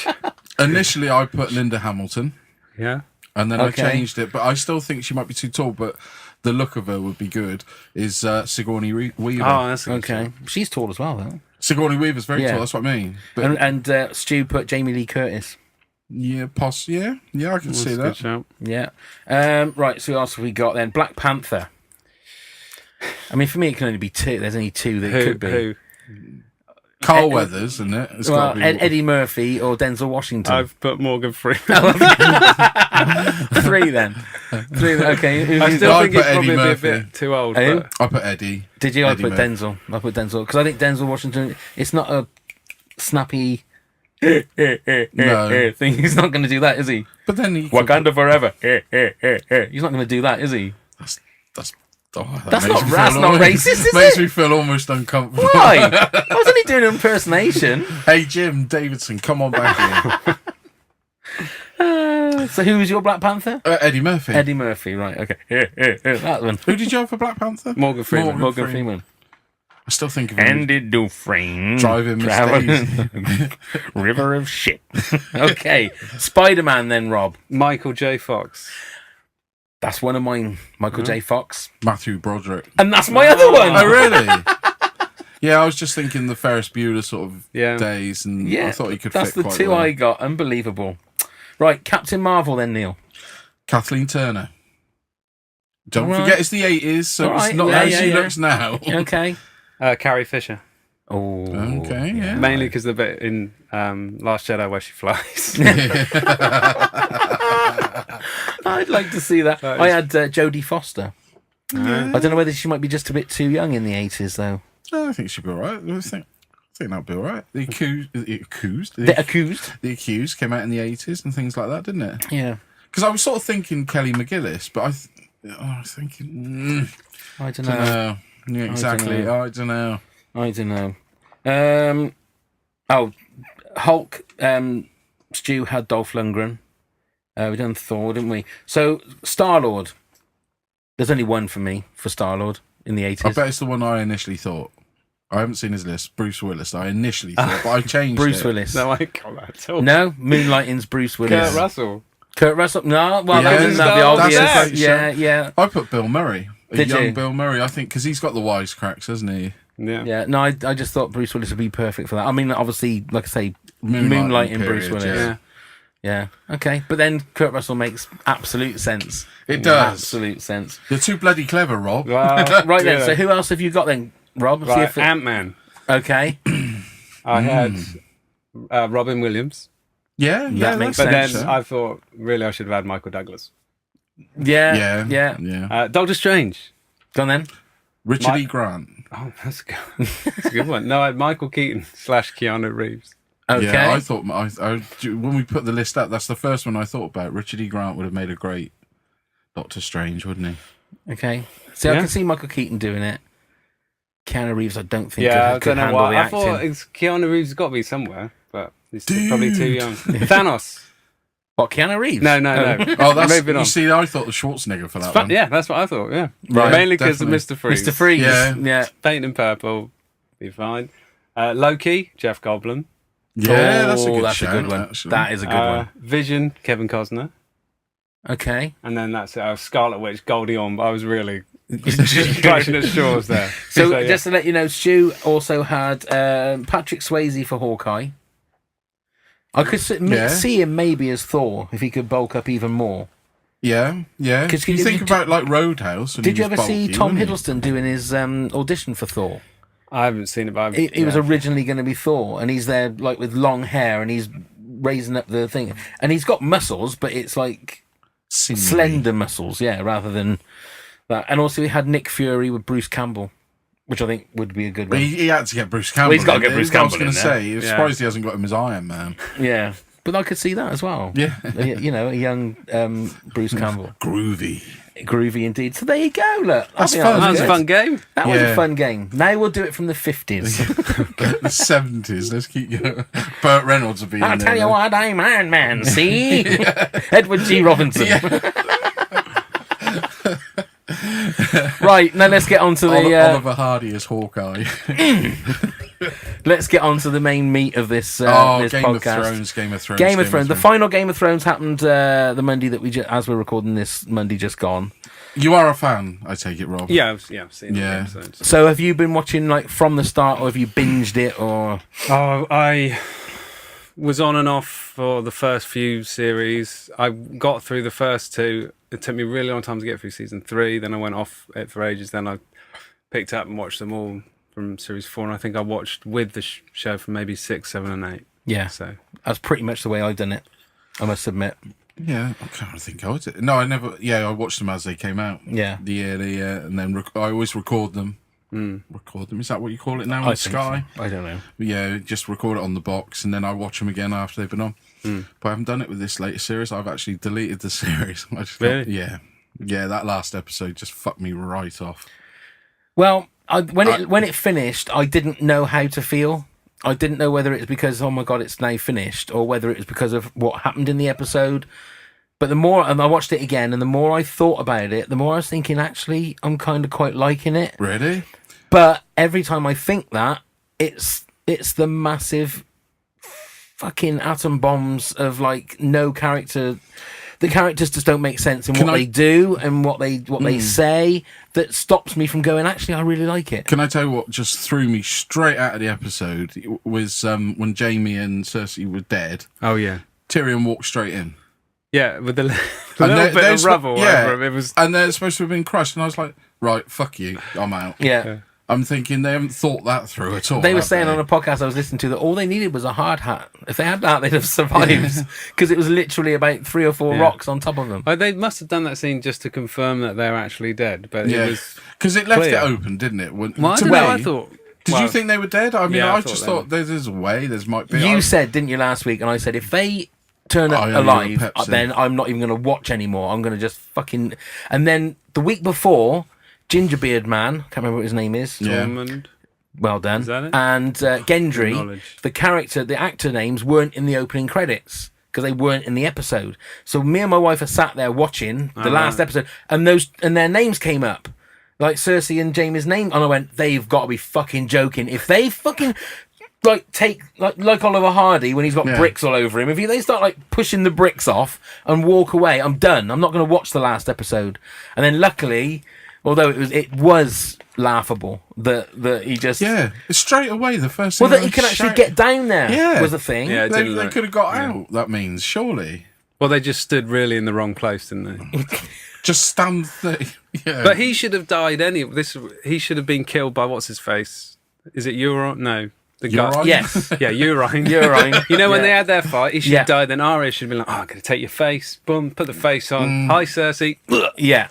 Initially, I put Linda Hamilton, Yeah. and then Okay. I changed it. But I still think she might be too tall. But the look of her would be good. Is Sigourney Weaver? Oh, that's a good Okay. shout. She's tall as well, though. Sigourney Weaver's very Yeah. tall. That's what I mean. But And Stu put Jamie Lee Curtis. yeah, yeah, I can That's see a good that. shout. Yeah. Right, so who else have we got then? Black Panther. I mean, for me, it can only be two. There's only two that it could be. Who? Carl Weathers, isn't it? It's Well, gotta be- Eddie Murphy or Denzel Washington. I've put Morgan Freeman. Three then. Okay. who- I who- still I think put he's probably Eddie a Murphy. bit too old. Who? But I put Eddie. Did you? I Eddie put Murphy. Denzel. I put Denzel because I think Denzel Washington. It's not a snappy thing. He's not going to do that, is he? But then he Wakanda forever. He's not going to do that, is he? That's That's not racist, is Makes it? me feel almost uncomfortable. Why? I was only doing an impersonation. Hey Jim Davidson, come on back here. So who was your Black Panther? Eddie Murphy. Eddie Murphy, right? Okay, that one. Who did you have for Black Panther? Morgan Freeman. Morgan Freeman. I still think of him. Andy Dufresne. Driving Miss Daisy. River of shit. Okay, Spider-Man then, Rob. Michael J. Fox. That's one of mine. Michael J. Fox. Matthew Broderick. And that's my other one. Oh really? Yeah, I was just thinking the Ferris Bueller sort of Yeah. days, and Yeah, I thought he could that's fit the quite two well. I got. Unbelievable. Right, Captain Marvel then, Neil. Kathleen Turner. Don't All right. forget it's the 80s, so All right, it's not yeah, how yeah, she yeah. looks now. Okay. Carrie Fisher. Oh. Okay, yeah. Mainly because the bit in Last Jedi where she flies. I'd like to see that. That I is- had Jodie Foster. I don't know whether she might be just a bit too young in the 80s, though. I think she'll be all right. I think that'll be all right. The accused The accused. came out in the 80s and things like that, didn't it? Yeah. Because I was sort of thinking Kelly McGillis, but I was thinking, I don't don't know. know. Yeah, exactly. know. I don't know. I don't know. Hulk. Stu had Dolph Lundgren. We done Thor, didn't we? So Star-Lord. There's only one for me for Star-Lord in the 80s. I bet it's the one I initially thought. I haven't seen his list. Bruce Willis. I initially thought, but I changed Bruce it. Willis. No, I can't at all. No, Moonlighting's Bruce Willis. Kurt Russell. Kurt Russell. No, well, Yeah, that wouldn't that be that's obvious? a great Yeah, show. yeah, I put Bill Murray. Did Young you? Bill Murray, I think, because he's got the wisecracks, hasn't he? Yeah. yeah. No, I just thought Bruce Willis would be perfect for that. I mean, obviously, like I say, Moonlighting Moonlighting Bruce period, Willis. yeah. Yeah. Okay, but then Kurt Russell makes absolute sense. It does. Absolute sense. You're too bloody clever, Rob. Well, Right then. yeah. So who else have you got then, Rob? See Right, if it- Ant-Man. okay. I had Robin Williams. Yeah, That makes But then sense. I thought, really, I should have had Michael Douglas. Yeah. Yeah, Yeah. yeah. Doctor Strange. Go on then. Richard My- E. Grant. Oh, that's a good, that's a good one. No, I had Michael Keaton / Keanu Reeves. Okay. Yeah, I thought when we put the list up, that's the first one I thought about. Richard E. Grant would have made a great Doctor Strange, wouldn't he? Okay. See, I Yeah. can see Michael Keaton doing it. Keanu Reeves, I don't think Yeah, I could don't know handle why. the I acting. thought Keanu Reeves has got to be somewhere, but he's Dude. probably too young. Thanos. What, Keanu Reeves? No. Oh, that's Moving on. you see. I thought the Schwarzenegger for that one. Yeah, that's what I thought. Yeah, Right, mainly because of definitely. Mr. Freeze. Mr. Freeze. Yeah. Paint in purple, be fine. Loki, Jeff Goldblum. Yeah, that's a good that's shout, a good one. actually. That is a good one. Vision, Kevin Costner. Okay. And then that's it. Scarlet Witch, Goldie Hawn. I was really clutching at straws there. So yeah. just to let you know, Stu also had Patrick Swayze for Hawkeye. I could see him maybe as Thor if he could bulk up even more. Yeah. 'Cause you think about like Roadhouse. And Did he you was ever see bulky, Tom wasn't he? Hiddleston doing his audition for Thor? I haven't seen it, but He was originally going to be Thor, and he's there like with long hair, and he's raising up the thing, and he's got muscles, but it's like Sinewy. slender muscles, rather than that. And also, we had Nick Fury with Bruce Campbell, which I think would be a good But one. he had to get Bruce Campbell. Well, he's got to in get there. Bruce I was Campbell going in to there. say, I'm Yeah. surprised he hasn't got him as Iron Man. Yeah, but I could see that as well. Yeah. A young Bruce Campbell, Groovy. groovy indeed. So there you go. Look, I That's think fun. That was a good. fun game. That was a Yeah. fun game. Now we'll do it from the 50s. The 70s. Let's keep going. Burt Reynolds will be I'll in there. tell you what, I'm Iron Man. See, Edward G. Robinson. Right, now let's get on to the Oliver Hardy as Hawkeye. let's get on to the main meat of this this Game of podcast. Thrones. Game of Thrones. Game of Thrones. The final Game of Thrones happened the Monday that as we're recording this, Monday just gone. You are a fan, I take it, Rob. Yeah, I've seen Yeah. the episodes. So have you been watching like from the start, or have you binged it, or? Oh, I was on and off for the first few series. I got through the first two. It took me a really long time to get through season 3. Then I went off it for ages. Then I picked up and watched them all from series 4. And I think I watched with the show from maybe 6, 7, and 8. Yeah, So that's pretty much the way I've done it, I must admit. Yeah, I can't think I did. No, I never. Yeah, I watched them as they came out. Yeah. And then I always record them. Record them. Is that what you call it now on think Sky? so. I don't know. Yeah, just record it on the box, and then I watch them again after they've been on. But I haven't done it with this latest series. I've actually deleted the series. I just Really? thought, yeah. That last episode just fucked me right off. Well, when it finished, I didn't know how to feel. I didn't know whether it's because, oh my God, it's now finished, or whether it was because of what happened in the episode. But the more, and I watched it again, and the more I thought about it, the more I was thinking, actually, I'm kind of quite liking it. Really? But every time I think that, it's the massive fucking atom bombs of like no character. The characters just don't make sense in what they do and what they say, that stops me from going, actually, I really like it. Can I tell you what just threw me straight out of the episode was when Jaime and Cersei were dead. oh yeah, Tyrion walked straight in. yeah, with the And little bit there's of rubble yeah, over him. It was and they're supposed to have been crushed, and I was like, right, fuck you, I'm out. Yeah. I'm thinking they haven't thought that through at all. They were have saying they? on a podcast I was listening to that all they needed was a hard hat. If they had that, they'd have survived, because it was literally about 3 or 4 rocks on top of them. they must have done that scene just to confirm that they're actually dead. But Yeah, it was. because it left clear. it open, didn't it? Well, I To don't know. me- I thought. Did well, you think they were dead? I mean, Yeah, I I thought just they thought there's a way. There might be. You said, didn't you, last week? And I said, if they turn up Oh, yeah, alive, you're a Pepsi. then I'm not even going to watch anymore. I'm going to just fucking. And then the week before, Gingerbeard Man, can't remember what his name is. Yeah. Tormund? Well done. Is that it? And Gendry, knowledge. the actor names weren't in the opening credits because they weren't in the episode. So me and my wife are sat there watching the last episode, and their names came up, like Cersei and Jaime's name, and I went, they've got to be fucking joking. If they fucking take like Oliver Hardy when he's got bricks all over him, if they start like pushing the bricks off and walk away, I'm done. I'm not going to watch the last episode. And then luckily, although it was laughable that he just straight away the first thing that he can actually get down there was a thing. Yeah, they could have got out. That means surely Well, they just stood really in the wrong place, didn't they? just stand there. Yeah. But he should have died he should have been killed by what's his face? Is it Euron? No. The guy. Euron? Yes. Yeah, Euron. Euron. You know, when Yeah. they had their fight, he should have died. Then Arya should have been like, "Oh, I'm going to take your face." Boom, put the face on. Hi, Cersei. Yeah.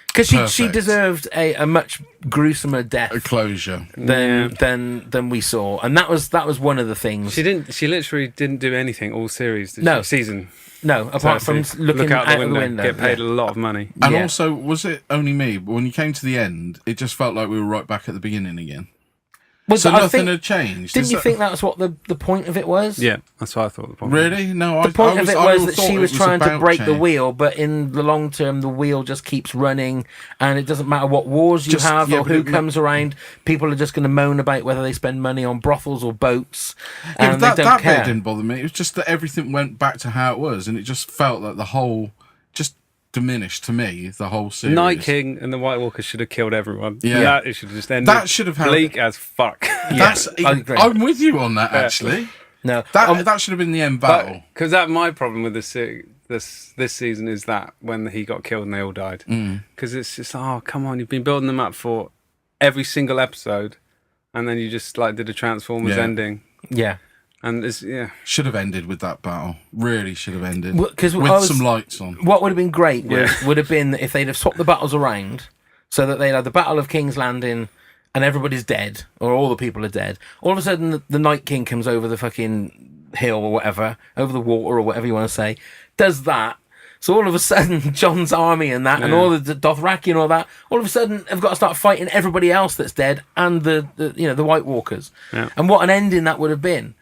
Because she Perfect. deserved a much gruesomer death a closure. than we saw, and that was one of the things. She literally didn't do anything all series. Did No. she? Season. No, apart Cersei. from looking Look out out the window, get paid a lot of money. And Yeah. also, was it only me? But when you came to the end, it just felt like we were right back at the beginning again. Well, So I nothing think- had changed. Didn't Is you that- think that's what the point of it was? Yeah, that's what I thought the point was. Really? No, The point of it was that thought she it was trying to about break the change. wheel, but in the long term, the wheel just keeps running, and it doesn't matter what wars you Just- have yeah, or but who it- comes around. People are just going to moan about whether they spend money on brothels or boats, Yeah, and but they don't that care. bit didn't bother me. It was just that everything went back to how it was, and it just felt like the whole just diminished to me. The whole series. Night King and the White Walkers should have killed everyone. Yeah. That it should have just ended. That should have had- bleak as fuck. That's. I agree. I'm with you on that. Actually, No, that should have been the end battle. Because that my problem with this season is that when he got killed and they all died. Because it's just come on, you've been building them up for every single episode, and then you just like did a Transformers Yeah. ending, yeah. and it's Should have ended with that battle. Really should have ended. Well, 'cause with I was- some lights on. What would have been great would have been that if they'd have swapped the battles around, so that they'd have the Battle of King's Landing, and everybody's dead, or all the people are dead. All of a sudden, the Night King comes over the fucking hill or whatever, over the water or whatever you want to say, does that. So all of a sudden, Jon's army and that, and all the Dothraki and all that, all of a sudden have got to start fighting everybody else that's dead and the White Walkers. Yeah. And what an ending that would have been.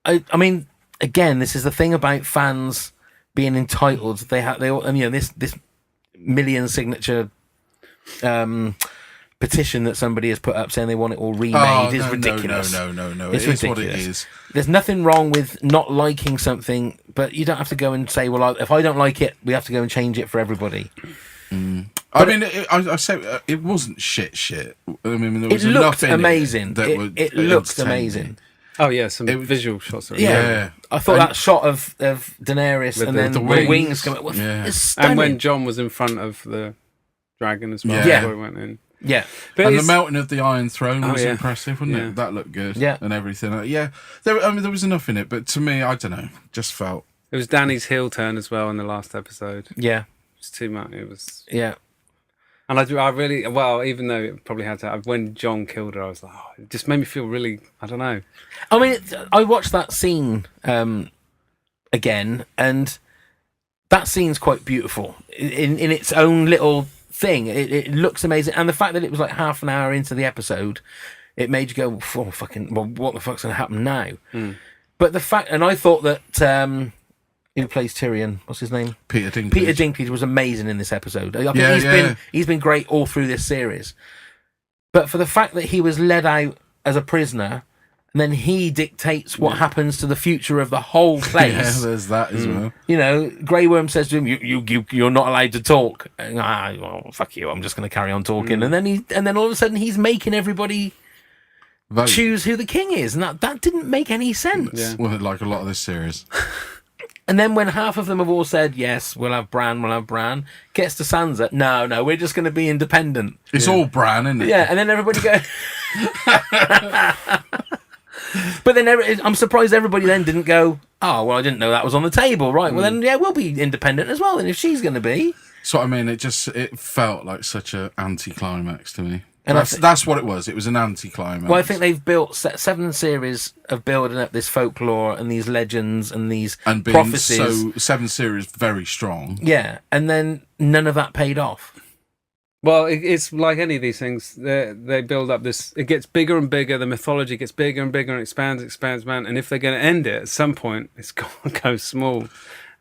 I mean, again, this is the thing about fans being entitled. They all, this million signature petition that somebody has put up saying they want it all remade is ridiculous. No. It's It is what ridiculous. it is. There's nothing wrong with not liking something, but you don't have to go and say, well, if I don't like it, we have to go and change it for everybody. I mean, I say it wasn't shit. I mean, there was It enough looked in amazing. That It looked entertained me. amazing. oh yeah, some visual shots. Are Yeah. I thought that shot of Daenerys With and the- then the the wings. wings coming. Yeah. It's stunning. And when Jon was in front of the dragon as well, Yeah. before he went in. yeah. But And the it's- melting of the Iron Throne was yeah. impressive, wasn't Yeah. it? That looked good. Yeah. And everything. Yeah. There was enough in it, but to me, I don't know. Just felt. it was Danny's heel turn as well in the last episode. Yeah. It's too much. It was. Yeah. And I really, well, even though it probably had to, when Jon killed her, I was like, it just made me feel really, I don't know. I mean, I watched that scene again, and that scene's quite beautiful in its own little thing. It looks amazing, and the fact that it was like half an hour into the episode, it made you go, "Oh fucking! Well, what the fuck's going to happen now?" But the fact, and I thought that who plays Tyrion? What's his name? Peter Dinklage. Peter Dinklage was amazing in this episode. I think Yeah, he's been great all through this series. But for the fact that he was led out as a prisoner, and then he dictates what happens to the future of the whole Yeah, place. there's that as well. You know, Grey Worm says to him, "You're not allowed to talk." And, well, fuck you! I'm just going to carry on talking. And then all of a sudden he's making everybody Vote. choose who the king is, and that didn't make any sense. Yeah. Well, like a lot of this series. And then when half of them have all said, yes, we'll have Bran, gets to Sansa, no, we're just going to be independent. It's all Bran, isn't it? Yeah, and then everybody goes... But then I'm surprised everybody then didn't go, oh, well, I didn't know that was on the table. Right, well, then, yeah, we'll be independent as well, and if she's going to be... So, I mean, it felt like such an anticlimax to me. And That's what it was. It was an anticlimax. Well, I think they've built 7 series of building up this folklore and these legends and these and being prophecies. 7 series very strong. Yeah, and then none of that paid off. Well, it's like any of these things. They build up this. It gets bigger and bigger. The mythology gets bigger and bigger and expands, man. And if they're going to end it at some point, it's going to go small.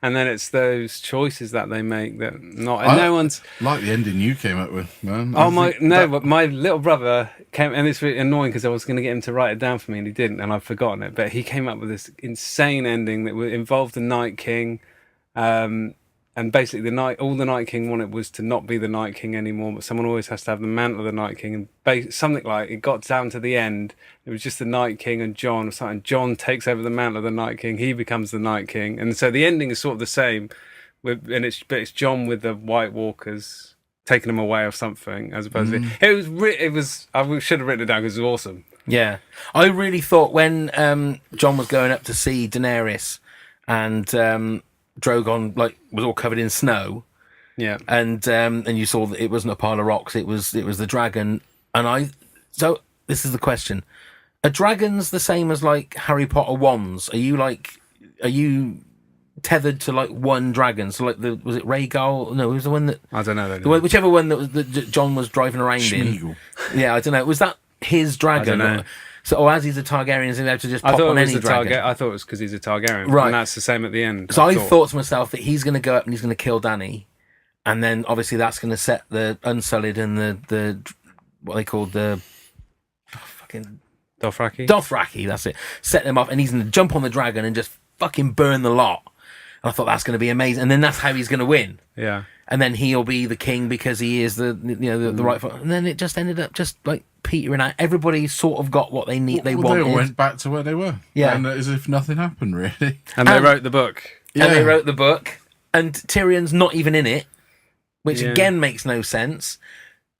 And then it's those choices that they make that not. And no one's like the ending you came up with, man. Oh my no! But my little brother came, and it's really annoying because I was going to get him to write it down for me, and he didn't, and I've forgotten it. But he came up with this insane ending that involved the Night King. And basically, all the Night King wanted was to not be the Night King anymore, but someone always has to have the mantle of the Night King. And something like it got down to the end, it was just the Night King and Jon or something. Jon takes over the mantle of the Night King. He becomes the Night King, and so the ending is sort of the same. But it's Jon with the White Walkers taking him away or something, as opposed to it was. I should have written it down because it was awesome. Yeah, I really thought when Jon was going up to see Daenerys and. Drogon was all covered in snow, Yeah, and you saw that it wasn't a pile of rocks; it was the dragon. So this is the question: are dragons the same as like Harry Potter wands? Are you tethered to like one dragon? So like was it Rhaegal? No, it was the one that I don't know. whichever one that Jon was driving around in. Schmeagol. Yeah, I don't know. Was that his dragon? I don't know. So, or as he's a Targaryen, he's able to just pop I thought on it was any dragon. I thought it was because he's a Targaryen, Right. And that's the same at the end. So I thought to myself that he's going to go up and he's going to kill Dany, and then obviously that's going to set the Unsullied and the what they call the fucking Dothraki. That's it. Set them off, and he's going to jump on the dragon and just fucking burn the lot. And I thought that's going to be amazing, and then that's how he's going to win. Yeah. And then he'll be the king because he is the rightful. And then it just ended up just like petering out. Everybody sort of got what they need. They wanted. They all went back to where they were. Yeah, and as if nothing happened really. And they wrote the book. Yeah. And they wrote the book, and Tyrion's not even in it, which again makes no sense.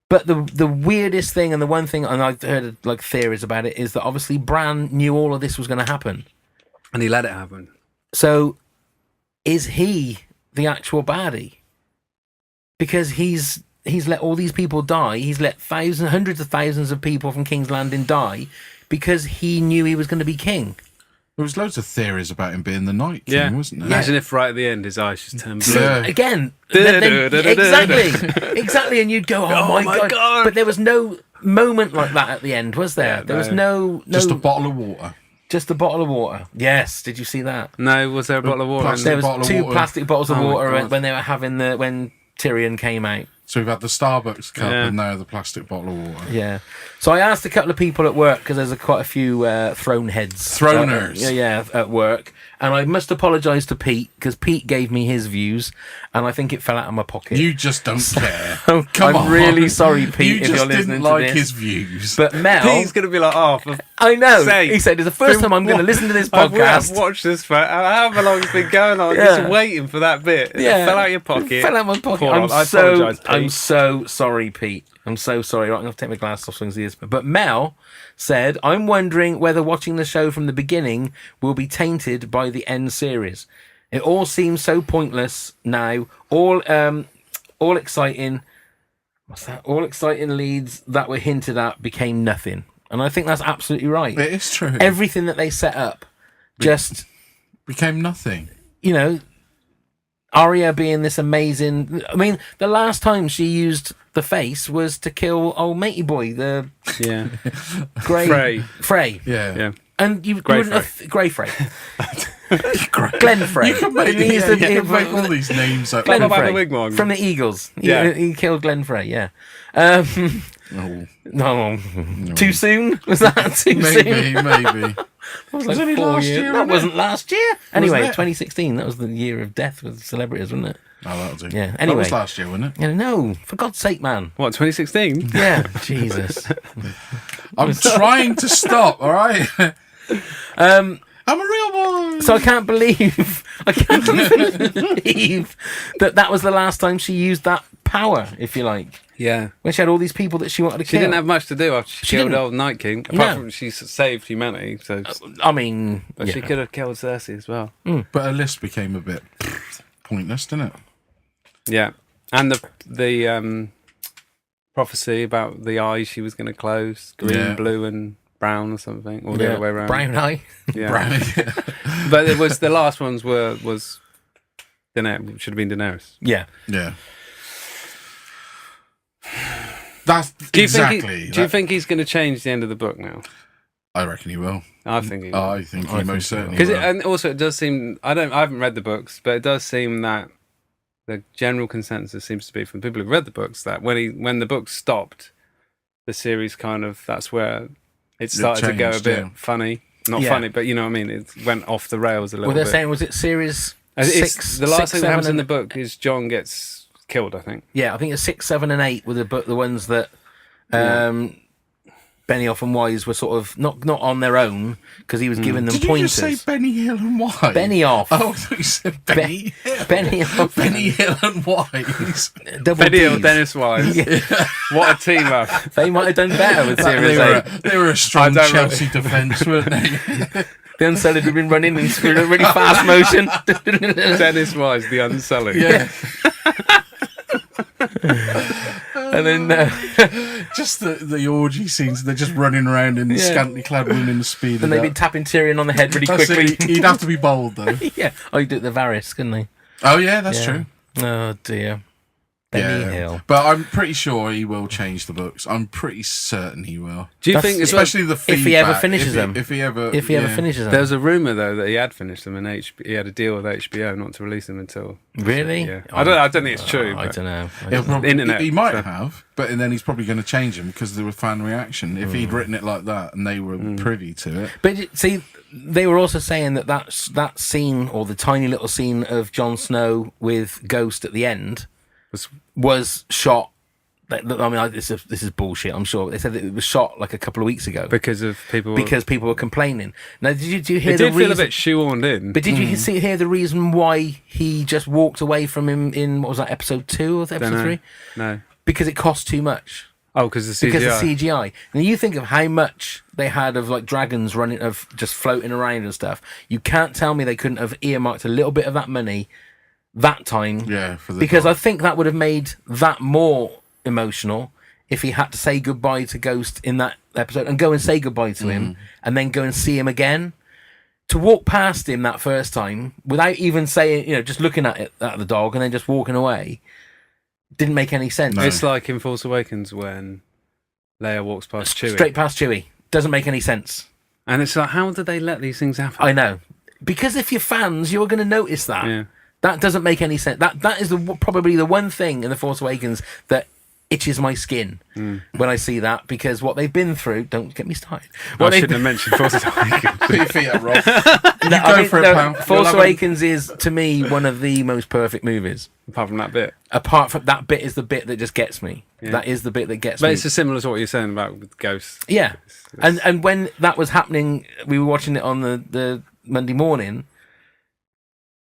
But the weirdest thing, and the one thing, and I've heard like theories about it, is that obviously Bran knew all of this was going to happen, and he let it happen. So, is he the actual baddie? Because he's let all these people die. He's let hundreds of thousands of people from King's Landing die because he knew he was going to be king. There was loads of theories about him being the Night King, wasn't there? Imagine if right at the end his eyes just turned blue. Yeah. Again, exactly, and you'd go, "Oh my god!" But there was no moment like that at the end, was there? There was no. Just a bottle of water. Just a bottle of water. Yes. Did you see that? No. Was there a bottle of water? There was two plastic bottles of water when they were having when Tyrion came out. So we've had the Starbucks cup and now the plastic bottle of water. Yeah. So I asked a couple of people at work, because there's quite a few throne heads. Throners. At work. And I must apologise to Pete, because Pete gave me his views, and I think it fell out of my pocket. You just don't care. I'm really sorry, Pete, if you're listening didn't like to this. his views. But Mel... Pete's going to be like, I know. He said, it's the first time I'm going to listen to this podcast. I've watched this for however long it's been going on. Just waiting for that bit. Yeah. It fell out your pocket. It fell out my pocket. I'm so sorry, Pete. I'm so sorry. Right, I'm going to take my glasses off. But Mel said, I'm wondering whether watching the show from the beginning will be tainted by the end series. It all seems so pointless now. All exciting. What's that? All exciting leads that were hinted at became nothing. And I think that's absolutely right. It is true. Everything that they set up just became nothing. You know, Arya being this amazing... I mean, the last time she used the face was to kill old matey boy, the... Yeah. Frey. Yeah. And you Grey wouldn't Frey. Grey Frey. Glenn Frey. You can make all these names up. Glenn Frey. Frey. From the Eagles. He killed Glenn Frey, yeah. No. Too soon? Was that too soon? Maybe. That was like 4 years. That wasn't last year. Anyway, 2016. That was the year of death with celebrities, wasn't it? Oh, that'll do. Yeah. Anyway, that was last year, wasn't it? Yeah, no, for God's sake, man. What, 2016? Yeah. Jesus. I'm trying to stop. All right. I'm a real boy. So I can't believe that was the last time she used that power, if you like. Yeah. When she had all these people that she wanted to kill. She didn't have much to do after she killed didn't. old Night King. Apart from she saved humanity. So, I mean... But she could have killed Cersei as well. But her list became a bit pointless, didn't it? Yeah. And the prophecy about the eyes she was going to close. Green, blue and brown or something. Or the other way around. Brown eye. Yeah. Brown. But it was the last ones was Daenerys. Should have been Daenerys. Yeah. Yeah. That's do you think he's going to change the end of the book now? I reckon he will. I think he will. I think he most certainly will. And also it does seem I haven't read the books, but it does seem that the general consensus seems to be from people who've read the books that when the book stopped, the series that's where it started to go a bit funny. Not funny, but you know what I mean. It went off the rails a little bit. Well, they're saying, was it series 6? The last thing that happens in the book is Jon gets killed, I think. Yeah, I think it's 6, 7, and 8 were the ones that Benioff and Wise were sort of not on their own, because he was giving them pointers. Did you just say Benny Hill and Wise? Benioff. Oh, I thought you said Benny Hill. Benioff. Benny Hill and Wise. Benny Hill, Dennis Wise. What a team up. They might have done better with Series 8. They were a strong Chelsea defence, weren't they? The Unsullied had been running in a really fast motion. Dennis Wise, the Unsullied. Yeah. And then just the orgy scenes, they're just running around in scantily clad women speed. And they'd be tapping Tyrion on the head really quickly. He'd have to be bold though. Yeah. Oh, he'd do it the Varys, couldn't he? Oh yeah, that's true. Oh dear. Benny Hill. But I'm pretty sure he will change the books. I'm pretty certain he will. Do you think, especially the feedback, if he ever finishes them? If he ever finishes them. There was a rumor though that he had finished them, and he had a deal with HBO not to release them until. Really? Yeah. I don't think it's true. I don't know. Internet, he might have, but then he's probably going to change them because there was fan reaction. If he'd written it like that and they were privy to it. But see, they were also saying that scene, or the tiny little scene of Jon Snow with Ghost at the end, was shot. I mean, this is bullshit. I'm sure they said that it was shot like a couple of weeks ago because people were complaining. Now, did you hear it the did reason? Feel a bit shoehorned in. But did you hear the reason why he just walked away from him in what was that, episode 2 or episode 3? No, because it cost too much. Oh, because the CGI. Because the CGI. And you think of how much they had of like dragons running, of just floating around and stuff. You can't tell me they couldn't have earmarked a little bit of that money that time. Yeah, because I think that would have made that more emotional if he had to say goodbye to Ghost in that episode and go and say goodbye to him and then go and see him again. To walk past him that first time without even saying, just looking at the dog and then just walking away didn't make any sense. No. It's like in Force Awakens when Leia walks past Chewie. Straight past Chewie. Doesn't make any sense. And it's like, how did they let these things happen? I know. Because if you're fans, you're going to notice that. Yeah. That doesn't make any sense. That is probably the one thing in The Force Awakens that itches my skin when I see that, because what they've been through. Don't get me started. I shouldn't have mentioned Force Awakens. Put your feet up, Rob. Force Awakens is, to me, one of the most perfect movies. Apart from that bit. Apart from that bit is the bit that just gets me. Yeah. That is the bit that gets me. But it's as similar to what you're saying about with Ghosts. Yeah. And when that was happening, we were watching it on the Monday morning.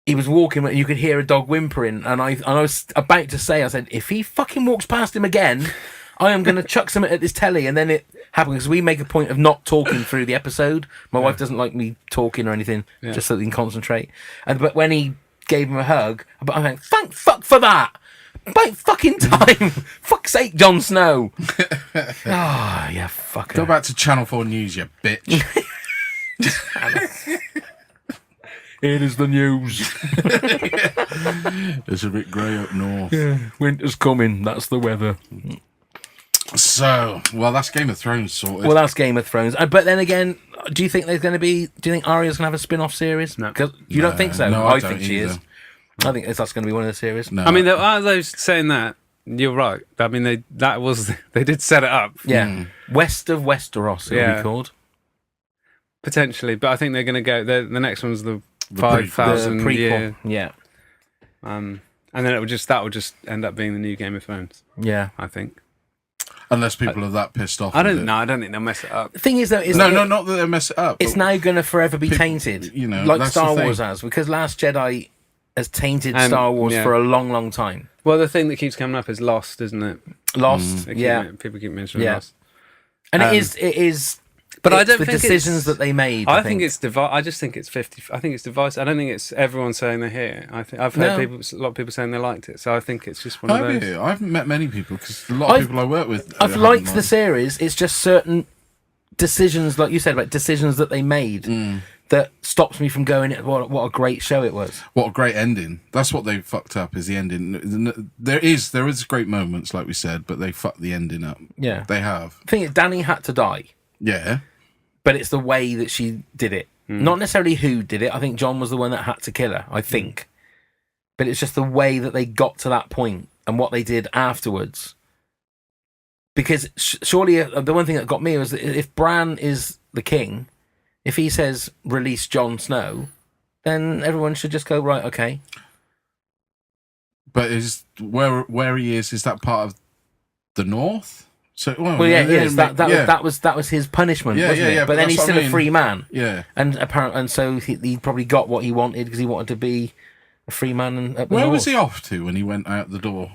He was walking, and you could hear a dog whimpering, and I was about to say, I said, if he fucking walks past him again, I am going to chuck something at this telly. And then it happened, because we make a point of not talking through the episode. My wife doesn't like me talking or anything, just so they can concentrate. But when he gave him a hug, I went, thank fuck for that! About fucking time! Fuck's sake, Jon Snow! Yeah, fucker. Go back to Channel 4 News, you bitch. Here is the news. It's a bit grey up north. Yeah, winter's coming. That's the weather. So, that's Game of Thrones sorted. Well, that's Game of Thrones. But then again, do you think there's going to be? Do you think Arya's going to have a spin-off series? No, because you don't think so. No, I think she is. I think that's going to be one of the series. No. I mean, there are those saying that. You're right. I mean, they did set it up. Yeah, West of Westeros. It'll be called potentially, but I think they're going to go. The next one's the 5,000 prequel. year. Yeah. And then that will just end up being the new Game of Thrones. Yeah, I think. Unless people are that pissed off. I don't think they'll mess it up. The thing is, though, not that they'll mess it up. It's now going to forever be tainted, like Star Wars has, because Last Jedi has tainted Star Wars for a long, long time. Well, the thing that keeps coming up is Lost, isn't it? Lost, people keep mentioning Lost, and it is. But I don't think the decisions that they made. I think it's I just think it's 50. I think it's divisive. I don't think it's everyone saying they're here. I've heard a lot of people saying they liked it. So I think it's just one of those. I haven't met many people, because a lot of people I work with. I've liked the series. It's just certain decisions, like you said, about decisions that they made that stops me from going. What a great show it was. What a great ending. That's what they fucked up, is the ending. There is great moments, like we said, but they fucked the ending up. Yeah, they have. I think Dany had to die. Yeah. But it's the way that she did it. Not necessarily who did it. I think Jon was the one that had to kill her, I think. But it's just the way that they got to that point and what they did afterwards. Because surely the one thing that got me was that if Bran is the king, if he says release Jon Snow, then everyone should just go, right, okay. But where he is that part of the north? So, that was his punishment, wasn't it? But then he's still a free man. Yeah. And so he probably got what he wanted, because he wanted to be a free man. Where was he off to when he went out the door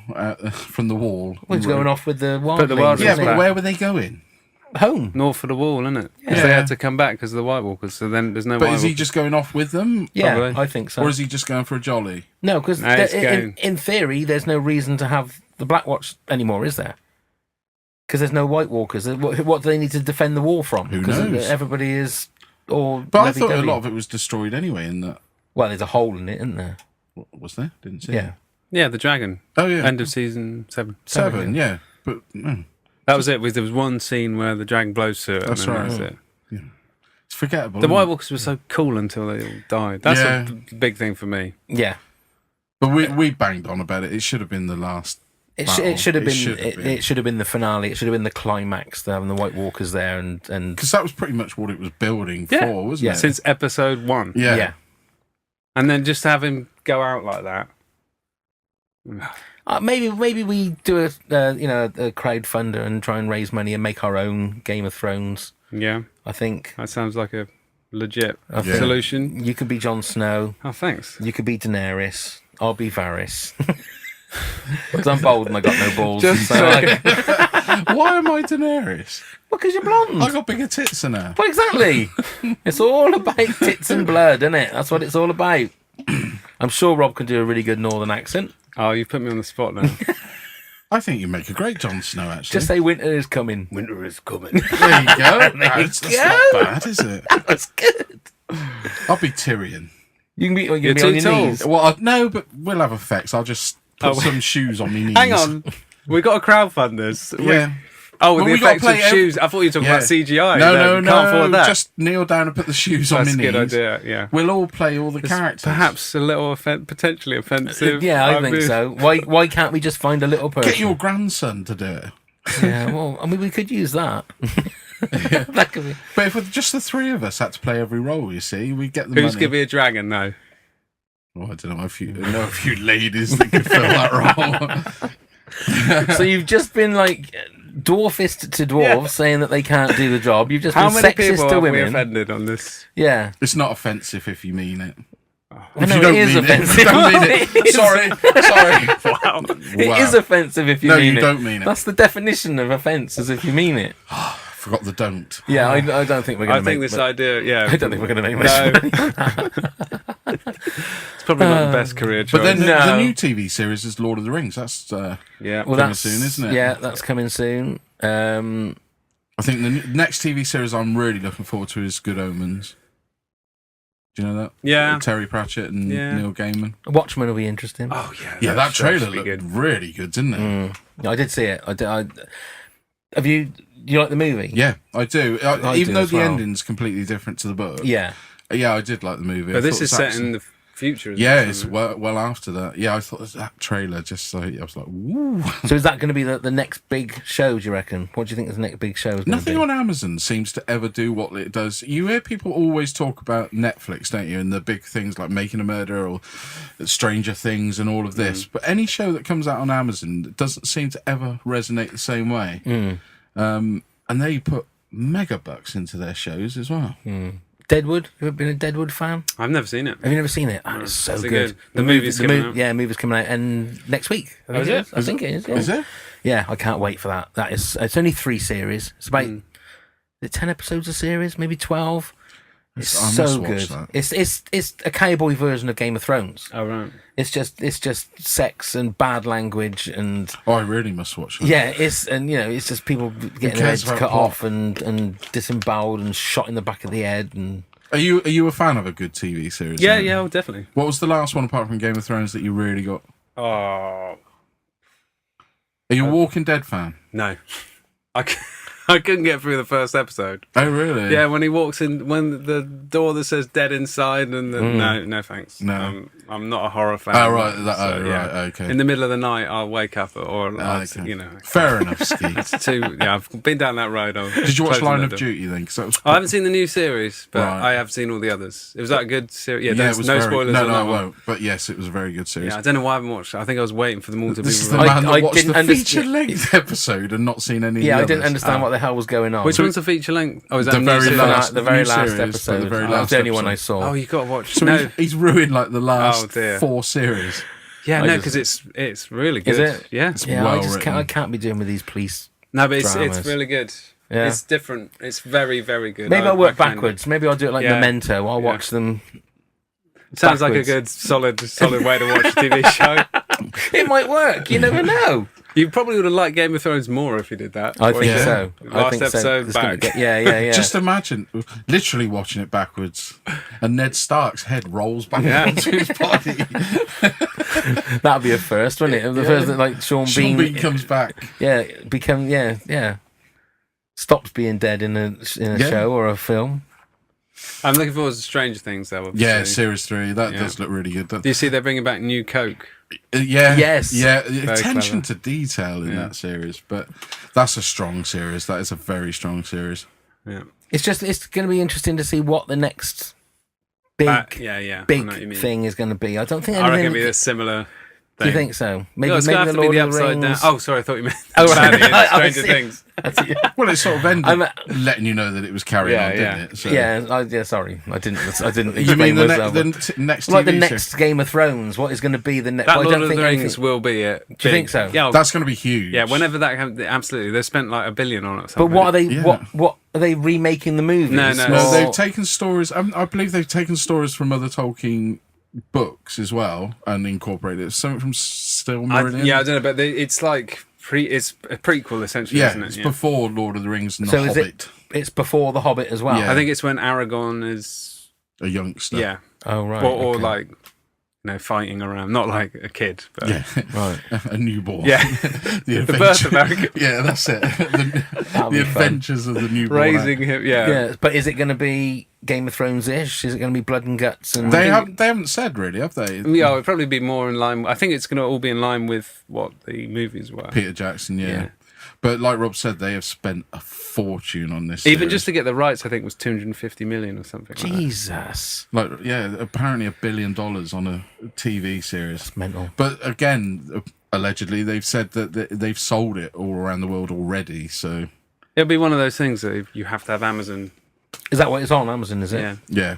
from the wall? Well, he was going off with the wildlings. Yeah, but where were they going? Home. North of the wall, isn't it? Because they had to come back because of the White Walkers. So then there's no. But is he just going off with them? Yeah, probably. I think so. Or is he just going for a jolly? No, because in theory, there's no reason to have the Black Watch anymore, is there? Because there's no White Walkers. What do they need to defend the wall from? Who knows? Everybody is all. But I thought a lot of it was destroyed anyway. In that. Well, there's a hole in it, isn't there? Was there? Didn't see. Yeah, Yeah, the dragon. Oh yeah, End of season 7. 7. Yeah, but That was it. There was one scene where the dragon blows through it. That's and then right. That was it. it's forgettable. The isn't White it? Walkers were so cool until they all died. That's Yeah. a big thing for me. Yeah. But we banged on about it. It should have been the last. It battle. should have been. It It should have been the finale. It should have been the climax. Having the White Walkers there, and because that was pretty much what it was building Yeah. for, wasn't Yeah. it? Since episode 1. yeah. yeah. And then just have him go out like that. Maybe we do a crowdfunder and try and raise money and make our own Game of Thrones. Yeah, I think that sounds like a legit Yeah. solution. you could be Jon Snow. Oh, thanks. You could be Daenerys. I'll be Varys. Because I'm bold and I got no balls. Just so Why am I Daenerys? because you're blonde. I got bigger tits than her. Well, exactly. It's all about tits and blood, isn't it? That's what it's all about. I'm sure Rob can do a really good northern accent. Oh, you put me on the spot now. I think you make a great Jon Snow. Actually, Just say winter is coming. Winter is coming. there you go. That's go. not bad, is it? That's good. I'll be Tyrion. You can be, You're be on too your tall. knees. Well, no, but we'll have effects. I'll just put some shoes on my knees. Hang on. We got to crowdfund this. Yeah. Oh, with Well, the we gotta effects of play shoes. I thought you were talking Yeah. about CGI. No, we can't afford that. Just kneel down and put the shoes That's on a my good knees. idea, yeah. We'll all play all the It's characters. perhaps a little potentially offensive. Yeah, I think so. Why can't we just find a little person? Get your grandson to do it. Yeah, well, I mean, we could use that. That could be. But if just the three of us had to play every role, you see, we get the Who's money. going to be a dragon, though? Oh, I don't know. I know a few ladies that could fill that role. So you've just been like dwarfist to dwarves, saying that they can't do the job. You've just How been many sexist people to have we women. offended on this? Yeah. It's not offensive if you mean it. I know, you don't it is mean offensive. it. Don't mean it. It is. Sorry. Wow. It is offensive if you No, mean you it. don't mean it. That's the definition of offence, is if you mean it. I forgot the don't. Yeah, I don't think we're going I to think make this mu- idea, yeah. I don't think we're going to make much No. money. It's probably not the best career choice. But then the No. new TV series is Lord of the Rings. That's yeah. Well, coming that's soon, isn't it? Yeah, that's coming soon. I think the next TV series I'm really looking forward to is Good Omens. Do you know that? Yeah. Terry Pratchett and Yeah. Neil Gaiman. Watchmen will be interesting. Oh, yeah. Yeah, that that's trailer actually looked really good, didn't it? I did see it. Have you? Do you like the movie? Yeah, I do. I Even do though as the well. ending's completely different to the book. Yeah. Yeah, I did like the movie. I But this thought is it was set actually- in the future. Yeah, isn't it's it? well after that. Yeah, I thought that trailer just like I was like, woo. So is that going to be the next big show? Do you reckon? What do you think the next big show is going to Nothing be? on Amazon seems to ever do what it does. You hear people always talk about Netflix, don't you? And the big things like Making a Murder or Stranger Things and all of this. But any show that comes out on Amazon doesn't seem to ever resonate the same way. And they put mega bucks into their shows as well. Deadwood. You ever been a Deadwood fan? I've never seen it. Have you never seen it? Oh, it's so Is it good. good? The movie's coming out? Yeah, movie's coming out and next week. I think is it? I think it is. Yeah. Is it? Yeah, I can't wait for that. It's only 3 series. It's about 10 episodes a series, maybe 12. It's I must so watch good. that. It's a cowboy version of Game of Thrones. Oh, right. It's just sex and bad language and Oh, I really must watch that. yeah, it's just people getting their cares heads about cut plot? off and disemboweled and shot in the back of the head and Are you a fan of a good TV series? Yeah, then? yeah, oh, definitely. What was the last one apart from Game of Thrones that you really got? Oh, Are you a Walking Dead fan? no. I couldn't get through the first episode. Oh, really? Yeah, when he walks in, when the door that says "dead" inside, and no thanks. No. I'm not a horror fan. Oh, right. yeah. Right. Okay. In the middle of the night, I'll wake up, or I'll, Okay. you know, Fair enough, Ski. it's too. Yeah, I've been down that road. Did you watch closing Line that of door. Duty then? 'Cause that was I haven't seen the new series, but Right. I have seen all the others. Was that a good series? Yeah, it there's was no very- spoilers. No, on no, that I one. won't. But yes, it was a very good series. Yeah, I don't know why I haven't watched it. I think I was waiting for them all to This be is the released. man I that watched didn't the understand- feature-length episode and not seen any. yeah, of I the didn't others. understand what the hell was going on. Which one's the feature length? Oh, is that The a new very series? last- the very new last series, episode? the very That was last the only one I episode. saw. Oh, you got to watch. So no, he's ruined like the last Oh, dear. 4 series. yeah, I no, just- because it's really good. Is it? Yeah. yeah, well I just written. can't be doing with these police. No, but it's dramas. really good. Yeah. It's different. It's very, very good. Maybe I'll work I find backwards. Maybe I'll do it like Yeah. Memento. I'll Yeah. watch them Sounds like a backwards. good, solid way to watch a TV show. It might work. You never know. You probably would have liked Game of Thrones more if you did that. I think Yeah. so. I Last think so. episode It's gonna back. yeah. Just imagine literally watching it backwards, and Ned Stark's head rolls back Yeah. onto his body. That'd be a first, wouldn't it? The first that like Sean Sean Bean, Bean comes back. stops being dead in a Yeah. show or a film. I'm looking forward to Stranger Things, though. Obviously. Yeah, Series 3. That Yeah. does look really good. Do you see they're bringing back new Coke? Yeah. Yes. Yeah. Very Attention clever. to detail in Yeah. that series. But that's a strong series. That is a very strong series. Yeah. It's going to be interesting to see what the next big Yeah. I know what you big mean. thing is going to be. I don't think I reckon anything. it'll be a similar. Do you think so? Maybe It's maybe going to the have to be Lord the of the upside down. Rings. Oh, sorry, I thought you meant Oh, right. Danny in I Stranger see. Things. Well, it sort of ended I'm- letting you know that it was carrying Yeah, on, didn't yeah. it? So. Yeah, sorry, I didn't You explain mean the, myself. next like the TV show? next Game of Thrones? What is going to be the next? That I Lord don't of think the Rings anything- will be it. Do you think so? Yeah, That's going to be huge. yeah. Whenever that comes, absolutely. They spent like $1 billion on it. Or But something. what are they? Yeah. What are they remaking the movies? No, no. No, Or- they've taken stories. I believe they've taken stories from other Tolkien books as well and incorporated it. Something from Silmarillion. I don't know, but it's like it's a prequel essentially, Yeah, isn't it? it's Yeah. before Lord of the Rings and The So is Hobbit. It's before The Hobbit as well. Yeah. I think it's when Aragorn is A youngster. yeah, Oh right. or okay. like fighting around, not like a kid, but Yeah. right. A newborn. yeah, the the birth of adventure- Aragorn, Yeah, that's it. That'll The be fun. adventures of the newborn. raising him. Yeah. Yeah, but is it going to be Game of Thrones ish? Is it going to be blood and guts? And They haven't said really, have they? Yeah, it'll probably be more in line. I think it's going to all be in line with what the movies were. Peter Jackson, yeah. Yeah. But like Rob said, they have spent a fortune on this. Even series. just to get the rights, I think was 250 million or something. Like that. Jesus, like apparently $1 billion on a TV series. mental. But again, allegedly, they've said that they've sold it all around the world already. So It'll be one of those things that you have to have Amazon. Is that what it's on Amazon? Is it? Yeah. yeah,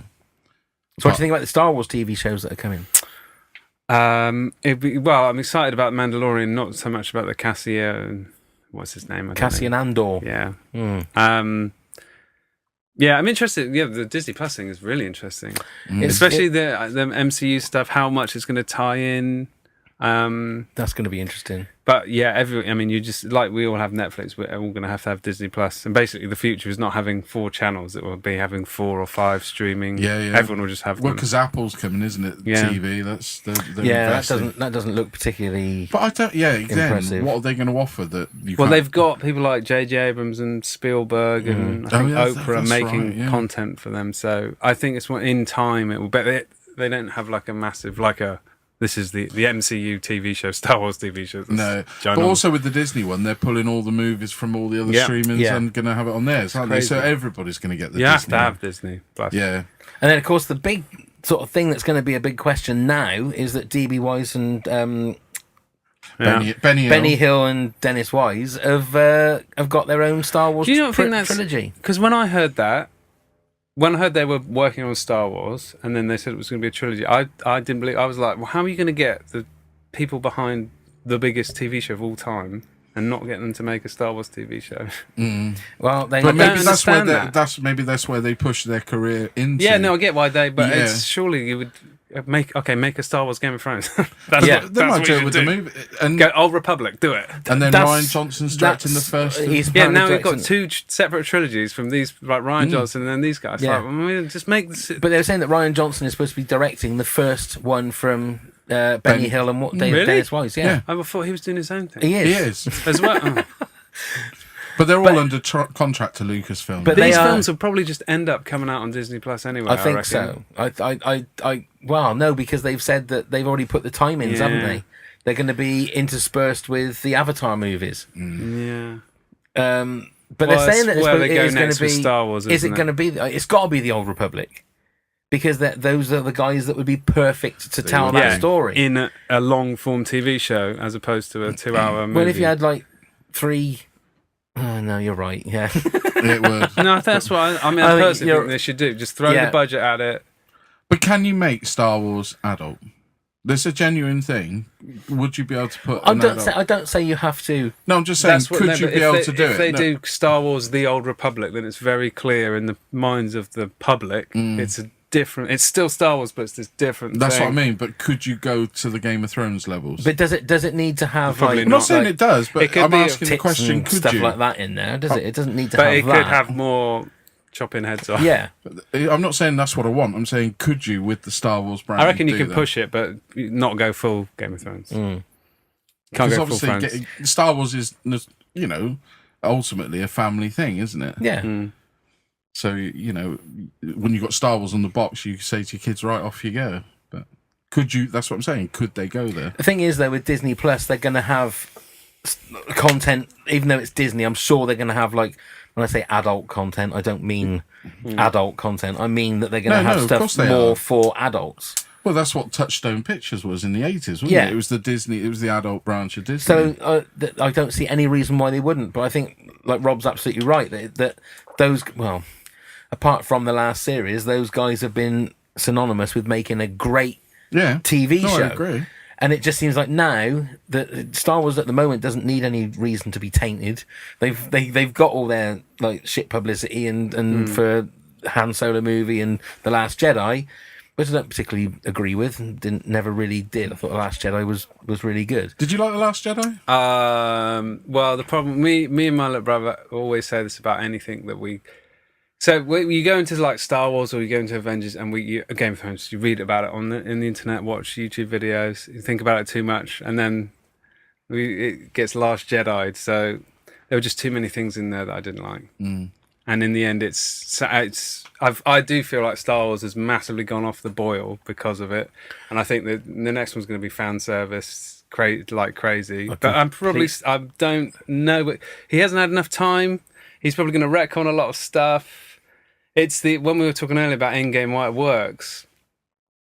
So what do you think about the Star Wars TV shows that are coming? I'm excited about Mandalorian, not so much about the Cassian. What's his name? I don't Cassian know. Andor. Yeah. Hmm. Yeah, I'm interested. Yeah, the Disney Plus thing is really interesting, It's- especially the MCU stuff. How much it's going to tie in. That's going to be interesting. But yeah, you just like we all have Netflix. We're all going to have Disney Plus, and basically the future is not having 4 channels. It will be having 4 or 5 streaming. Yeah. Everyone will just have Well, them. because Apple's coming, isn't it? Yeah. TV. That's they're Yeah, investing. that doesn't look particularly. But I don't. Yeah, again, Impressive. what are they going to offer that? You Well, can't- they've got people like J.J. Abrams and Spielberg, and I think yeah, Oprah that's making right, yeah. content for them. So I think it's in time it will. But they don't have like a massive This is the MCU TV show, Star Wars TV show. No, but also with the Disney one, they're pulling all the movies from all the other Yeah. streamers Yeah. and going to have it on theirs, aren't they? crazy. So everybody's going to get the you have Disney to one. have Disney Plus. Yeah, And then, of course, the big sort of thing that's going to be a big question now is that DB Wise and Yeah. Benny Hill and Dennis Wise have got their own Star Wars Do you not think that's trilogy. Because when I heard they were working on Star Wars, and then they said it was going to be a trilogy, I didn't believe. I was like, well, how are you going to get the people behind the biggest TV show of all time and not get them to make a Star Wars TV show? Well, they But maybe don't that's where understand that's where they push their career into. Yeah, no, I get why but Yeah. it's surely you would make a Star Wars Game of Thrones. That's Yeah. what, They that's might what do you it should with do. the movie, and Go Old Republic, do it. and then That's- Ryan Johnson's directing the first. He's Yeah, apparently now we've got directing- 2 separate trilogies from these, like Ryan Johnson and then these guys. Yeah. Like, just make this. But they were saying that Ryan Johnson is supposed to be directing the first one from Benny Hill and Really? Dennis Wise. Yeah, I thought he was doing his own thing he is. He is, as well. Oh. but they're all under contract to Lucasfilm. But they These are- films will probably just end up coming out on Disney Plus anyway. I think reckon. so. Well, no, because they've said that they've already put the timings, haven't Yeah. they? They're going to be interspersed with the Avatar movies. Yeah. But Well, they're saying that's that where they it go is going next to be with Star Wars, Is it isn't it? going to be? It's got to be the Old Republic, because those are the guys that would be perfect to tell would that be. story. In a long form TV show as opposed to a 2-hour movie. Well, if you had like 3. Oh, no, you're right. Yeah. it would. No, that's what I I think personally you're- think they should do. Just throw Yeah. the budget at it. But can you make Star Wars adult? That's a genuine thing. Would you be able to put? I an don't adult- say. I don't say you have to. No, I'm just saying. That's what, Could no, you but be able if to they, do if it? they No. do Star Wars: The Old Republic, then it's very clear in the minds of the public. It's a different. It's still Star Wars, but it's this different. That's thing. what I mean. But could you go to the Game of Thrones levels? But does it need to have Probably like? I'm not saying it does, but it could I'm be asking the tits question: and could stuff you? like that in there? Does it? It doesn't need to But have it that. could have more chopping heads off. Yeah. I'm not saying that's what I want. I'm saying could you with the Star Wars brand? I reckon you do can that? push it, but not go full Game of Thrones. Can't Because go full Thrones. obviously Star Wars is, you know, ultimately a family thing, isn't it? Yeah. So, you know, when you've got Star Wars on the box, you say to your kids, right, off you go. But could you, that's what I'm saying, could they go there? The thing is, though, with Disney Plus, they're going to have content, even though it's Disney, I'm sure they're going to have, like, when I say adult content, I don't mean adult content. I mean that they're going to have of course stuff they more are. for adults. Well, that's what Touchstone Pictures was in the 80s, wasn't Yeah. it? It was the Disney, it was the adult branch of Disney. So I don't see any reason why they wouldn't. But I think, like Rob's absolutely right, that those, well, apart from the last series, those guys have been synonymous with making a great TV show. I agree. And it just seems like now that Star Wars at the moment doesn't need any reason to be tainted. They've got all their like shit publicity and for Han Solo movie and The Last Jedi, which I don't particularly agree with and never really did. I thought The Last Jedi was really good. Did you like The Last Jedi? Well, the problem, me and my little brother always say this about anything that we. So you go into like Star Wars or you go into Avengers and Game of Thrones, you read about it in the internet, watch YouTube videos, you think about it too much, and then it gets Last Jedi'd. So there were just too many things in there that I didn't like. And in the end, I do feel like Star Wars has massively gone off the boil because of it, and I think that the next one's going to be fan service like crazy. But I don't know, but he hasn't had enough time. He's probably going to retcon a lot of stuff. It's when we were talking earlier about Endgame, why it works.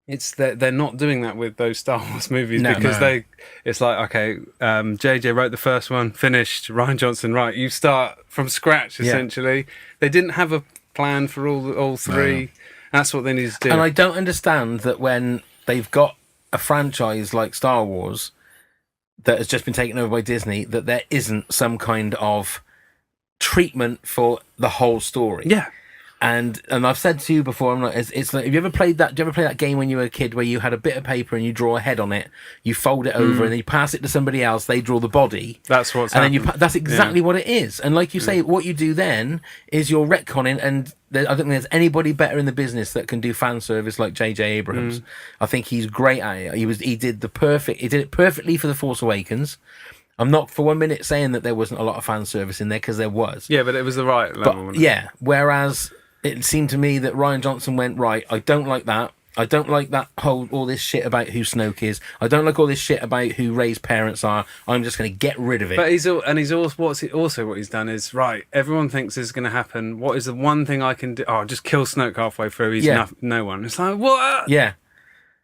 It's that they're not doing that with those Star Wars movies because it's like, okay, JJ wrote the first one, finished. Rian Johnson, right? You start from scratch essentially. They didn't have a plan for all three. No. That's what they need to do. And I don't understand that when they've got a franchise like Star Wars that has just been taken over by Disney, that there isn't some kind of treatment for the whole story. Yeah. And I've said to you before, I'm like, it's like, have you ever played that? Do you ever play that game when you were a kid where you had a bit of paper and you draw a head on it, you fold it over, and then you pass it to somebody else, they draw the body. That's what's and happened. then that's exactly what it is. And like you say, what you do then is you're retconning, and I don't think there's anybody better in the business that can do fan service like J.J. Abrams. I think he's great at it. He did it perfectly for The Force Awakens. I'm not for 1 minute saying that there wasn't a lot of fan service in there, because there was. Yeah, but it was the right level. But, yeah, whereas it seemed to me that Rian Johnson went, right, I don't like that. I don't like that all this shit about who Snoke is. I don't like all this shit about who Rey's parents are. I'm just going to get rid of it. But what he's done is, right, everyone thinks this is going to happen. What is the one thing I can do? Oh, just kill Snoke halfway through. He's no one. It's like, what? Yeah.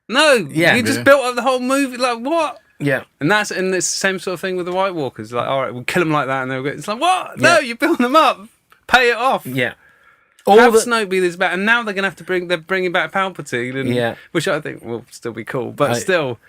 No. Yeah. You just built up the whole movie. Like, what? Yeah. And it's the same sort of thing with the White Walkers. Like, all right, we'll kill them like that. And it's like, what? No, you're building them up. Pay it off. Yeah. Have Snoke be this bad, and now they're going to have to they're bringing back Palpatine, which I think will still be cool, but still,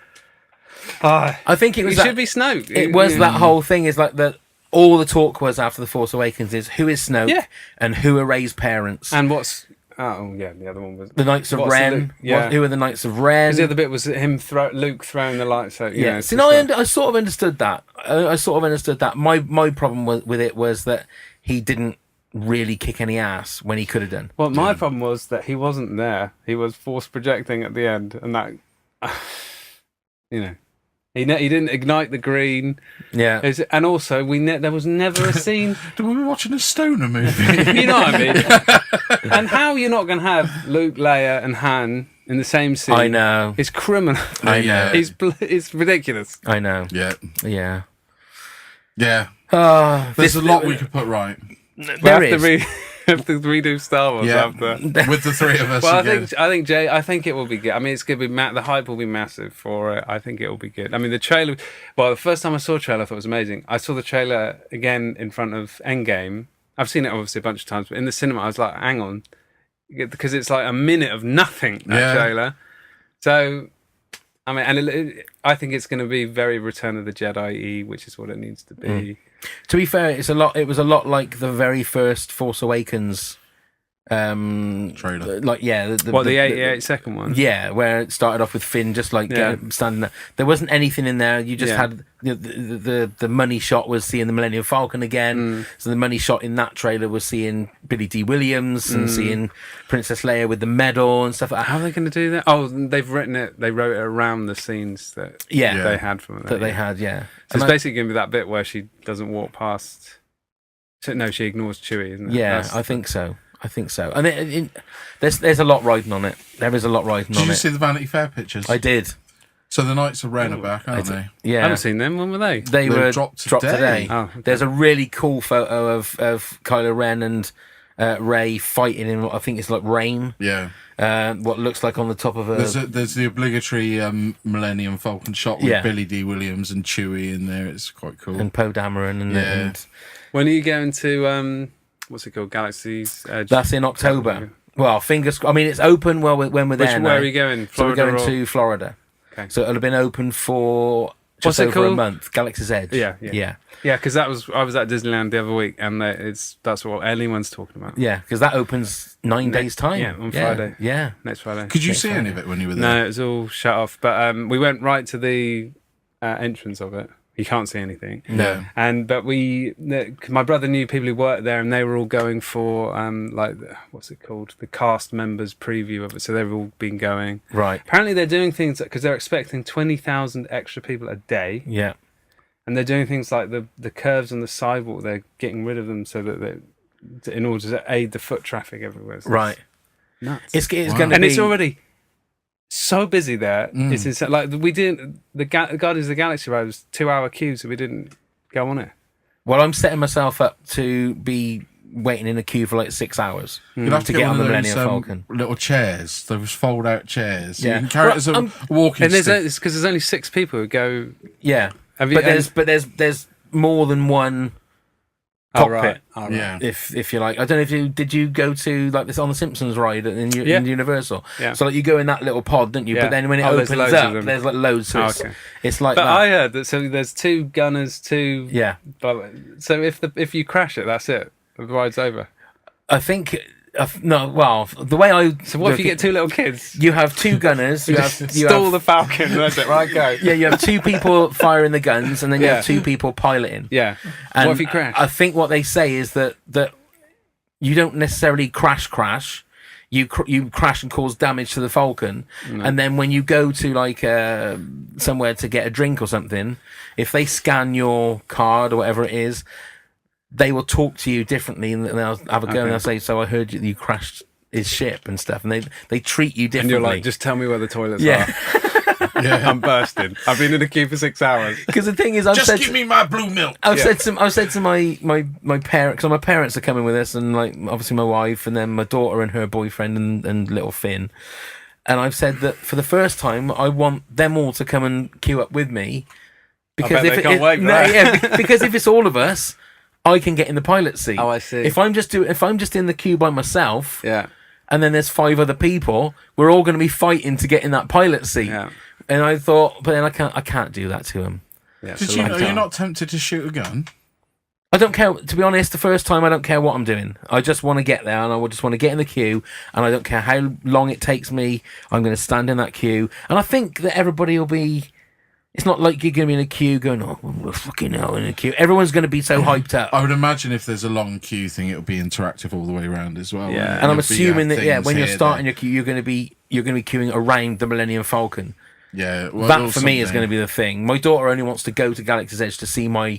I think it should be Snoke. It was that whole thing is like that. All the talk was after The Force Awakens is who is Snoke and who are Rey's parents, and what's the other one was the Knights of Ren. Who are the Knights of Ren? Because the other bit was Luke throwing the lights out. See, no, I sort of understood that. I sort of understood that. My problem with it was that he didn't really kick any ass when he could have done. Well, my problem was that he wasn't there. He was force projecting at the end, and that, he didn't ignite the green. Yeah, and also there was never a scene. We were watching a stoner movie. You know what I mean? And how you're not going to have Luke, Leia, and Han in the same scene? I know. It's criminal. I know. It's ridiculous. I know. Yeah. There's a lot we could put right. There is. Have to redo Star Wars after with the three of us. Well, I think it will be good. I mean, it's going to be the hype will be massive for it. I think it will be good. I mean, the trailer. Well, the first time I saw a trailer, I thought it was amazing. I saw the trailer again in front of Endgame. I've seen it obviously a bunch of times, but in the cinema, I was like, hang on, because it's like a minute of nothing. That trailer. So, I mean, I think it's going to be very Return of the Jedi-y, which is what it needs to be. To be fair, it was a lot like the very first Force Awakens Trailer. like the 88-second one? Yeah, where it started off with Finn just like standing there. There wasn't anything in there. You just had the money shot was seeing the Millennium Falcon again. So the money shot in that trailer was seeing Billy D. Williams and seeing Princess Leia with the medal and stuff like that. How are they going to do that? Oh, they've written it. They wrote it around the scenes that they had from it. They had. So it's basically going to be that bit where she doesn't walk past. No, she ignores Chewie, isn't it? Yeah, I think so. And there's a lot riding on it. There is a lot riding on it. Did you see the Vanity Fair pictures? I did. So the Knights of Ren are back, aren't they? Yeah. I haven't seen them. When were they? They were dropped today. Oh, okay. There's a really cool photo of Kylo Ren and Rey fighting in what I think it's like rain. Yeah. What looks like on the top of a... There's the obligatory Millennium Falcon shot with Billy D. Williams and Chewie in there. It's quite cool. And Poe Dameron. And when are you going to... what's it called? Galaxy's Edge? That's in October. Well, it's open when we're there. Where are you going? Florida, so we're going to Florida. Okay. So it'll have been open for just over a month. Galaxy's Edge. Yeah. Because I was at Disneyland the other week, and that's what anyone's talking about. Yeah, because that opens 9 days time. Yeah, on Friday. Yeah, next Friday. Could you see any of it when you were there? No, it was all shut off. But we went right to the entrance of it. You can't see anything. No. But my brother knew people who worked there, and they were all going for what's it called? The cast members preview of it. So they've all been going. Right. Apparently they're doing things because they're expecting 20,000 extra people a day. Yeah. And they're doing things like the curves on the sidewalk. They're getting rid of them so that in order to aid the foot traffic everywhere. So right. Nuts. It's going to be, and it's already so busy there. It's insane. Like we didn't. The Guardians of the Galaxy ride was 2-hour queue, so we didn't go on it. Well, I'm setting myself up to be waiting in a queue for like 6 hours. You'll have to get on the those, Millennium Falcon. Little chairs, those fold-out chairs. Yeah. You can carry it as a walking stick. And it's because there's only 6 people who go. Yeah, there's more than one cockpit. Oh, right. Yeah, if you like, I don't know if did you go to like this on the Simpsons ride in Universal? Yeah. So like you go in that little pod, don't you? Yeah. But then when it opens up, there's like loads. So it's like. But that. I heard that. So there's 2 gunners, 2. Yeah. But so if you crash it, that's it. The ride's over. I think. No, well, the way I... So what if you get 2 little kids? You have 2 gunners. You stall the Falcon. That's it. Right, go. Yeah, you have 2 people firing the guns, and then you have 2 people piloting. Yeah. And what if you crash? I think what they say is that you don't necessarily crash. You crash and cause damage to the Falcon, and then when you go to like somewhere to get a drink or something, if they scan your card or whatever it is, they will talk to you differently, and they'll have a go and they'll say, "So I heard you crashed his ship and stuff," and they treat you differently. And you're like, "Just tell me where the toilets are." I'm bursting. I've been in the queue for 6 hours. Because the thing is, give me my blue milk. I've said to my parents, because my parents are coming with us, and like obviously my wife, and then my daughter and her boyfriend and little Finn. And I've said that for the first time, I want them all to come and queue up with me, because because if it's all of us, I can get in the pilot seat. Oh, I see. If I'm just in the queue by myself, yeah, and then there's 5 other people, we're all going to be fighting to get in that pilot seat. Yeah. And I thought, but then I can't do that to him. Yeah, are you not tempted to shoot a gun? I don't care. To be honest, the first time I don't care what I'm doing. I just want to get there, and I just want to get in the queue, and I don't care how long it takes me. I'm going to stand in that queue, and I think that everybody will be. It's not like you're going to be in a queue going, "Oh, we're fucking hell in a queue." Everyone's going to be so hyped up. I would imagine if there's a long queue thing, it'll be interactive all the way around as well. Yeah, and I'm assuming that when you're starting your queue, you're going to be queuing around the Millennium Falcon. Yeah, well, that for me is going to be the thing. My daughter only wants to go to Galaxy's Edge to see my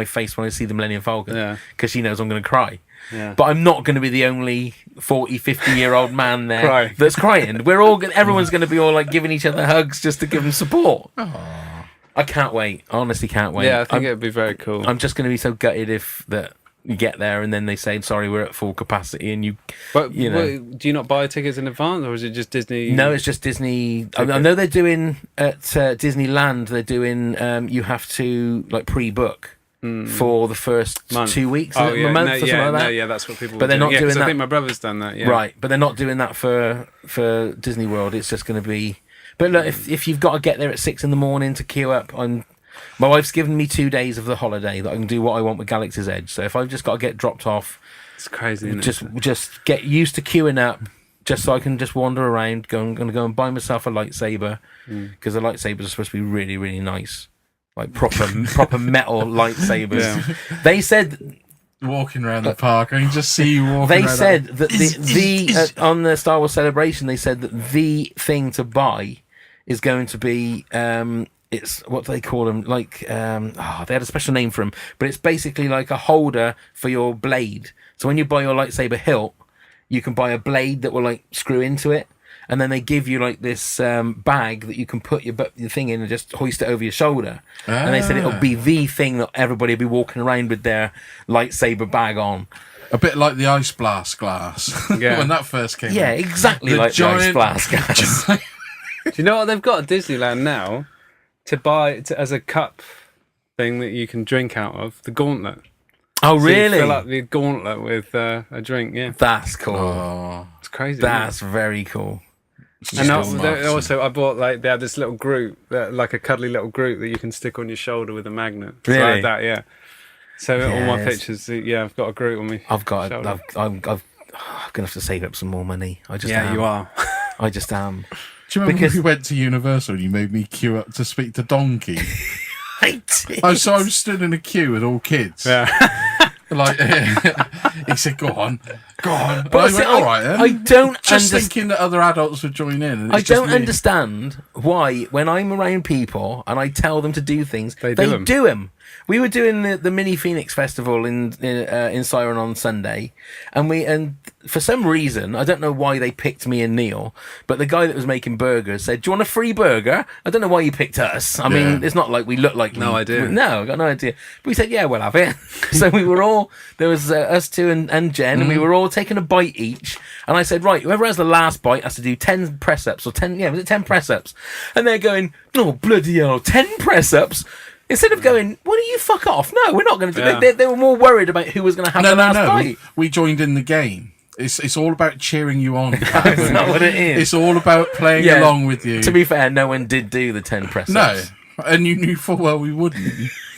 face when I see the Millennium Falcon, because she knows I'm going to cry. Yeah. But I'm not going to be the only 40, 50-year-old man there that's crying. Everyone's going to be all like giving each other hugs just to give them support. Aww. I can't wait. I honestly can't wait. Yeah, I think it'd be very cool. I'm just going to be so gutted if that you get there and then they say, "Sorry, we're at full capacity," and do you not buy tickets in advance, or is it just Disney? No, it's just Disney. I know they're doing at Disneyland. They're doing. You have to like pre-book. For the first 2 weeks, a month or something like that. Yeah, that's what people. But they're not doing that. I think my brother's done that. Yeah. Right, but they're not doing that for Disney World. It's just going to be. But look, if you've got to get there at 6 a.m. to queue up, my wife's given me 2 days of the holiday that I can do what I want with Galaxy's Edge. So if I've just got to get dropped off It's crazy, isn't it? Just get used to queuing up, just so I can just wander around. I'm going to go and buy myself a lightsaber, because the lightsabers are supposed to be really, really nice, like proper metal lightsabers. Yeah. They said. Walking around the park, I can just see you walking. They around said that the on the Star Wars Celebration, they said that the thing to buy is going to be it's what do they call them? Like they had a special name for them, but it's basically like a holder for your blade. So when you buy your lightsaber hilt, you can buy a blade that will like screw into it, and then they give you like this bag that you can put your thing in and just hoist it over your shoulder. And they said it'll be the thing that everybody will be walking around with their lightsaber bag on. A bit like the Ice Blast glass when that first came. Yeah, exactly like the Ice Blast glass. Do you know what they've got at Disneyland now? To buy as a cup thing that you can drink out of, the gauntlet. Oh, So really? you fill up the gauntlet with a drink, yeah. That's cool. Oh, It's crazy. That's very cool. And Awesome. also, I bought they had this little Groot, like a cuddly little Groot that you can stick on your shoulder with a magnet. So I Really? had that, yeah. So all my Yes. pictures, I've got a Groot on me. I'm gonna shoulder. have to save up some more money. I just Yeah, am. you are. I just am. do you remember Because- when we went to Universal and you made me queue up to speak to Donkey? I did. I stood in a queue with all kids. Yeah. Like he said, "Go on." But I see, went, "All right then." I don't just understand. thinking that other adults would join in. And I it's just don't me. understand why, when I'm around people and I tell them to do things, They they do do them. We were doing the Mini Phoenix Festival in Siren on Sunday, and for some reason, I don't know why they picked me and Neil, but the guy that was making burgers said, "Do you want a free burger?" I don't know why you picked us. I mean, it's not like we look like No idea. No, I got no idea. But we said, "Yeah, we'll have it." So we were all there was us two and Jen, and we were all taking a bite each. And I said, "Right, whoever has the last bite has to do 10 press ups or 10. Yeah, was it 10 press ups?" And they're going, "Oh bloody hell, 10 press ups." Instead of going, "Why don't you fuck off?" No, we're not going to do Yeah. it. They were more worried about who was going to have the last bite. We joined in the game. It's all about cheering you on. That's not what it is. It's all about playing Yeah. along with you. To be fair, no one did do the 10 press no, ups. and you knew full well we wouldn't.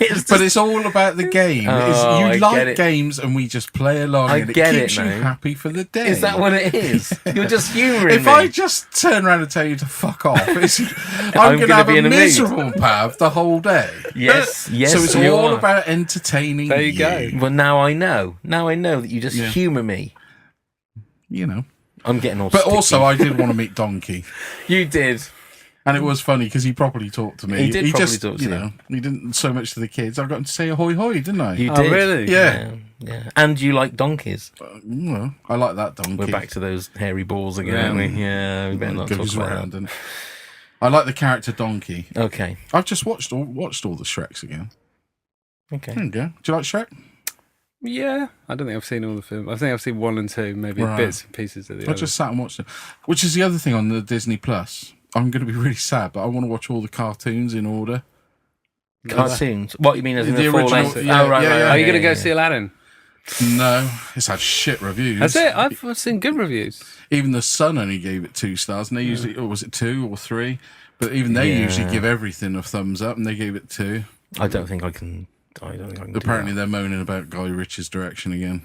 It's But just- it's all about the game. Oh, You I like get it. games, and we just play along, I and it get keeps it you now. happy for the day. Is that what it is? You're just humouring If me. I just turn around and tell you to fuck off, I'm going gonna to have be a in a mood. miserable pav the whole day. Yes, So it's you all are. about entertaining There you go. Well, now I know. Now I know that you just Yeah. humour me. You know. I'm getting all But sticky. also, I did want to meet Donkey. You did. And it was funny because he properly talked to me. He did properly just, talk to you. He didn't so much to the kids. I got him to say ahoy hoy, didn't I? You Oh, did. really? Yeah. Yeah. And you like donkeys. Well, I like that Donkey. We're back to those hairy balls again, Yeah. aren't we? Yeah, we better not talk Goes about around and I like the character Donkey. that. Okay. I've just watched all the Shreks again. Okay. There you go. Do you like Shrek? Yeah. I don't think I've seen all the films. I think I've seen 1 and 2, maybe Right. bits and pieces of the I other. just sat and watched it. Which is the other thing on the Disney Plus. I'm going to be really sad, but I want to watch all the cartoons in order. Cartoons. What you mean as in The the full original- length? yeah, oh, right, yeah, right, yeah. right. Are you going to yeah, go yeah. see Aladdin? No, it's had shit reviews. Has it? I've seen good reviews. Even The Sun only gave it 2 stars, and they usually, or was it 2 or 3? But even they Yeah. usually give everything a thumbs up, and they gave it 2. I don't think I can. I don't think I can. Apparently, do they're moaning about Guy Ritchie's direction again.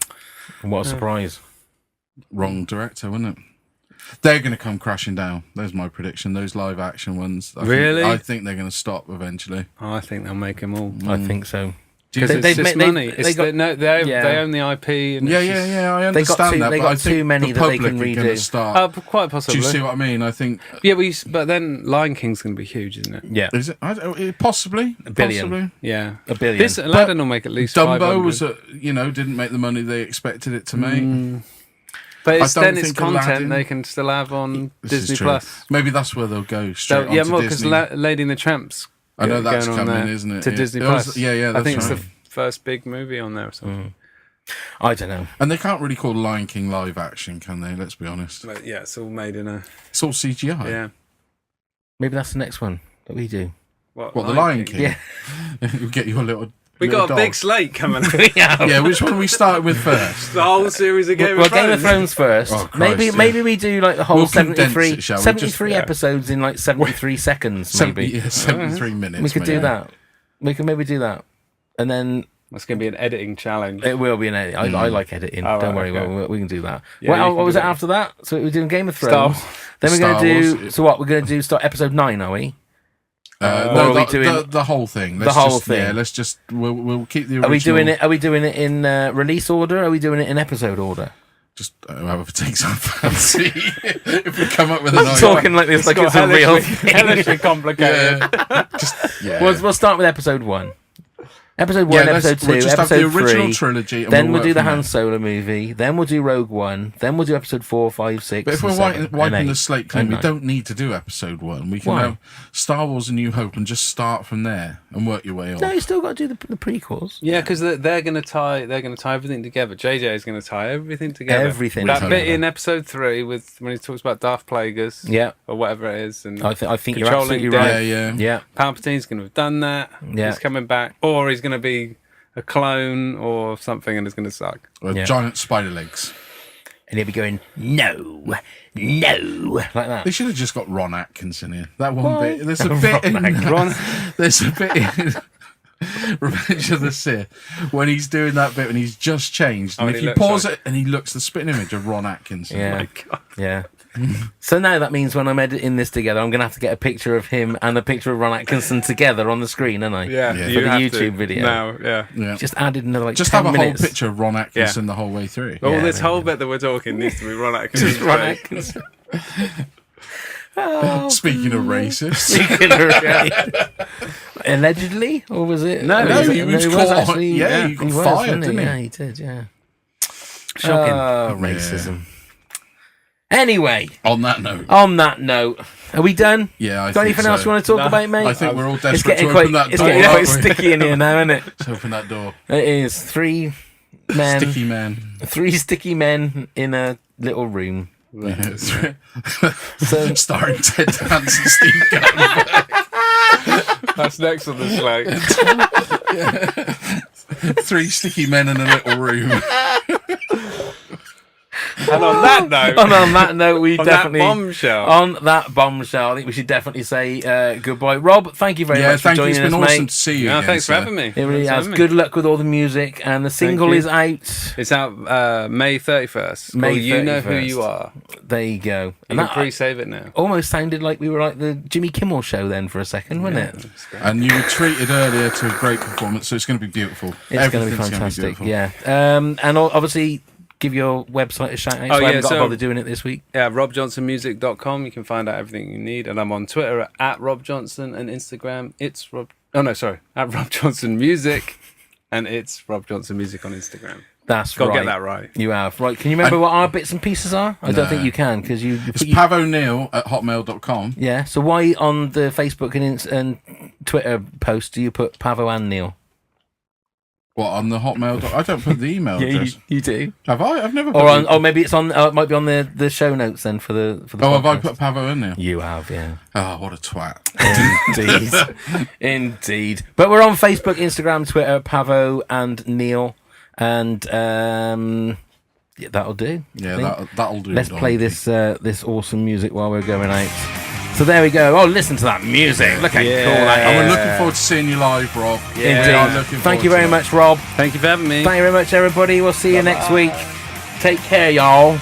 that. What a surprise! Wrong director, wasn't it? They're going to come crashing down. There's my prediction. Those live action ones. Really? I think they're going to stop eventually. Oh, I think they'll make them all. I think so. Because They- it's they've just ma- they- money. they got- They own the IP. And Yeah, it's yeah, just- yeah. I They understand got too- that. they but got I think too many the that they public can are gonna redo. start. Quite Do possibly. you see what I mean? I think. Yeah, but then Lion King's going to be huge, isn't it? Yeah, Is it? Possibly. A billion. Possibly. Yeah. a billion. This Aladdin will make at least Dumbo 500. was, didn't make the money they expected it to make. But I it's, don't then it's think content Aladdin- they can still have on This is Disney true. Plus. Maybe that's where they'll go straight So, yeah, onto more because Disney. Lady and the Tramp's I know that's going on coming, there isn't it? to Yeah. Disney It was- Plus. yeah, I that's think right. it's the first big movie on there or something. I don't know. And they can't really call Lion King live action, can they? Let's be honest. But yeah, it's all made in a It's all CGI. yeah. Maybe that's the next one that we do. What, the Lion King? Yeah. You'll get you a little. We little got a big dog. slate coming. Yeah, which one are we starting with first? The whole series of Game Well, of Thrones. Game of Thrones first. Oh, Christ, maybe yeah. maybe we do like the whole We'll condense 73, it, shall we? 73 Just- episodes in like 73 seconds. Maybe 73 minutes. we could do mate. that. We could maybe do that, and then That's going to be an editing challenge. It will be an edit. I like editing. Oh, Don't right, worry, okay. we can do that. Yeah, What was it after that? So we're doing Game of Star Thrones. Then we're going to do. Wars. So what? We're going to do start episode 9, are we? No, are we doing the whole thing. the whole thing? Yeah, let's just we'll keep the original. Are we doing it in release order? Or are we doing it in episode order? Just however takes our fancy. If we come up with an I'm idea. talking like this, like it's a real thing. Hellishly complicated. Yeah. We'll start with episode 1. Episode 1, episode 2, we'll just have episode the original 3. trilogy. And Then we'll do work the from Han there. Solo movie. Then we'll do Rogue One. Then we'll do episode 4, 5, 6. But if we're and 7, and wiping 8, the slate clean, and we 9. don't need to do episode 1. We can Why? have Star Wars: A New Hope and just start from there and work your way on. No, you still got to do the prequels. Yeah, because they're going to tie everything together. JJ is going to tie everything together. Everything That together. bit in episode 3 with when he talks about Darth Plagueis, Yeah. or whatever it is, and I think you're Controlling absolutely death. right. Yeah. Yeah. Palpatine's going to have done that. Yeah. He's coming back, or he's going to be a clone or something, and it's going to suck. With Yeah. giant spider legs. And he'll be going, no, like that. They should have just got Ron Atkins in here. That one Why? bit. There's a bit in Ron, There's a bit in Revenge of the Sith when he's doing that bit and he's just changed. And and if he you looks pause like- it and he looks the spitting image of Ron Atkinson. Yeah. my God. Yeah. So now that means when I'm editing this together, I'm going to have to get a picture of him and a picture of Ron Atkinson together on the screen, aren't I? Yeah, Yeah. you For the have YouTube to video. now. Yeah. Yeah. Just added another Just 10 have a minutes. whole picture of Ron Atkinson the whole way through. All Yeah, this there whole you bit that we're talking needs to be Ron Atkinson. Just Ron Atkinson. Oh, Speaking of racist. allegedly, or was it? No, or no, was he it- was he caught on- actually. yeah, he got fired, wasn't didn't he? Yeah, he did. Yeah. Shocking. Oh, Racism. Anyway, On that note. on that note, are we done? Yeah, I Got think anything so. else you want to talk No, about, mate? I think we're all It's desperate getting to quite, open that it's door. getting aren't quite we? sticky in here now, isn't it? Let's open that door. It is 3 men, Sticky man. 3 sticky men in a little room. Yeah, So starring Ted Danson and Steve Gunn. That's next on the slate. 3 sticky men in a little room. And on that note, and on that note, we on definitely that bombshell. on that bombshell, I think we should definitely say goodbye. Rob, thank you very Yeah, much for thank you. joining It's been us, awesome mate. to see you. No, again, thanks for sir. having me. It really Thanks for has. having me. Good luck with all the music, and the single you. is out. It's out May 31st. May Called You Know Who 31st. You Are. There you go. You And can that pre-save it now. almost sounded like we were like the Jimmy Kimmel show then for a second, wasn't it? And you were treated earlier to a great performance, so it's going to be beautiful. It's going to be Everything's gonna fantastic. beautiful. Yeah. And obviously, give your website a shout out. Oh, So I yeah, haven't got to so- bother doing it this week. Yeah, robjohnsonmusic.com. You can find out everything you need. And I'm on Twitter at Rob Johnson, and Instagram, it's Rob... Oh, no, sorry. At Rob Johnson Music, and it's Rob Johnson Music on Instagram. That's Got to right. get that right. You have. Right. Can you remember what our bits and pieces are? I don't think you can because you It's pavoneil@hotmail.com. Yeah. So why on the Facebook and Twitter post do you put Pavo and Neil? What, on the Hotmail? I don't put the email address. you do. Have I? I've never put Or on, the- or maybe it's on. It might be on the show notes then for the. Oh, have I podcast. put Pavo in there? You have, yeah. Oh, what a twat. Indeed. Indeed. But we're on Facebook, Instagram, Twitter, Pavo and Neil. And yeah, that'll do. I Yeah, think. that'll do. Let's Don. play this awesome music while we're going out. So there we go. Oh, listen to that music. Look how cool that And is. we're looking forward to seeing you live, Rob. Yeah. We are Indeed. looking Thank you forward very to much, Rob. Thank you for having me. Thank you very much, everybody. We'll see you next week. Take care, y'all.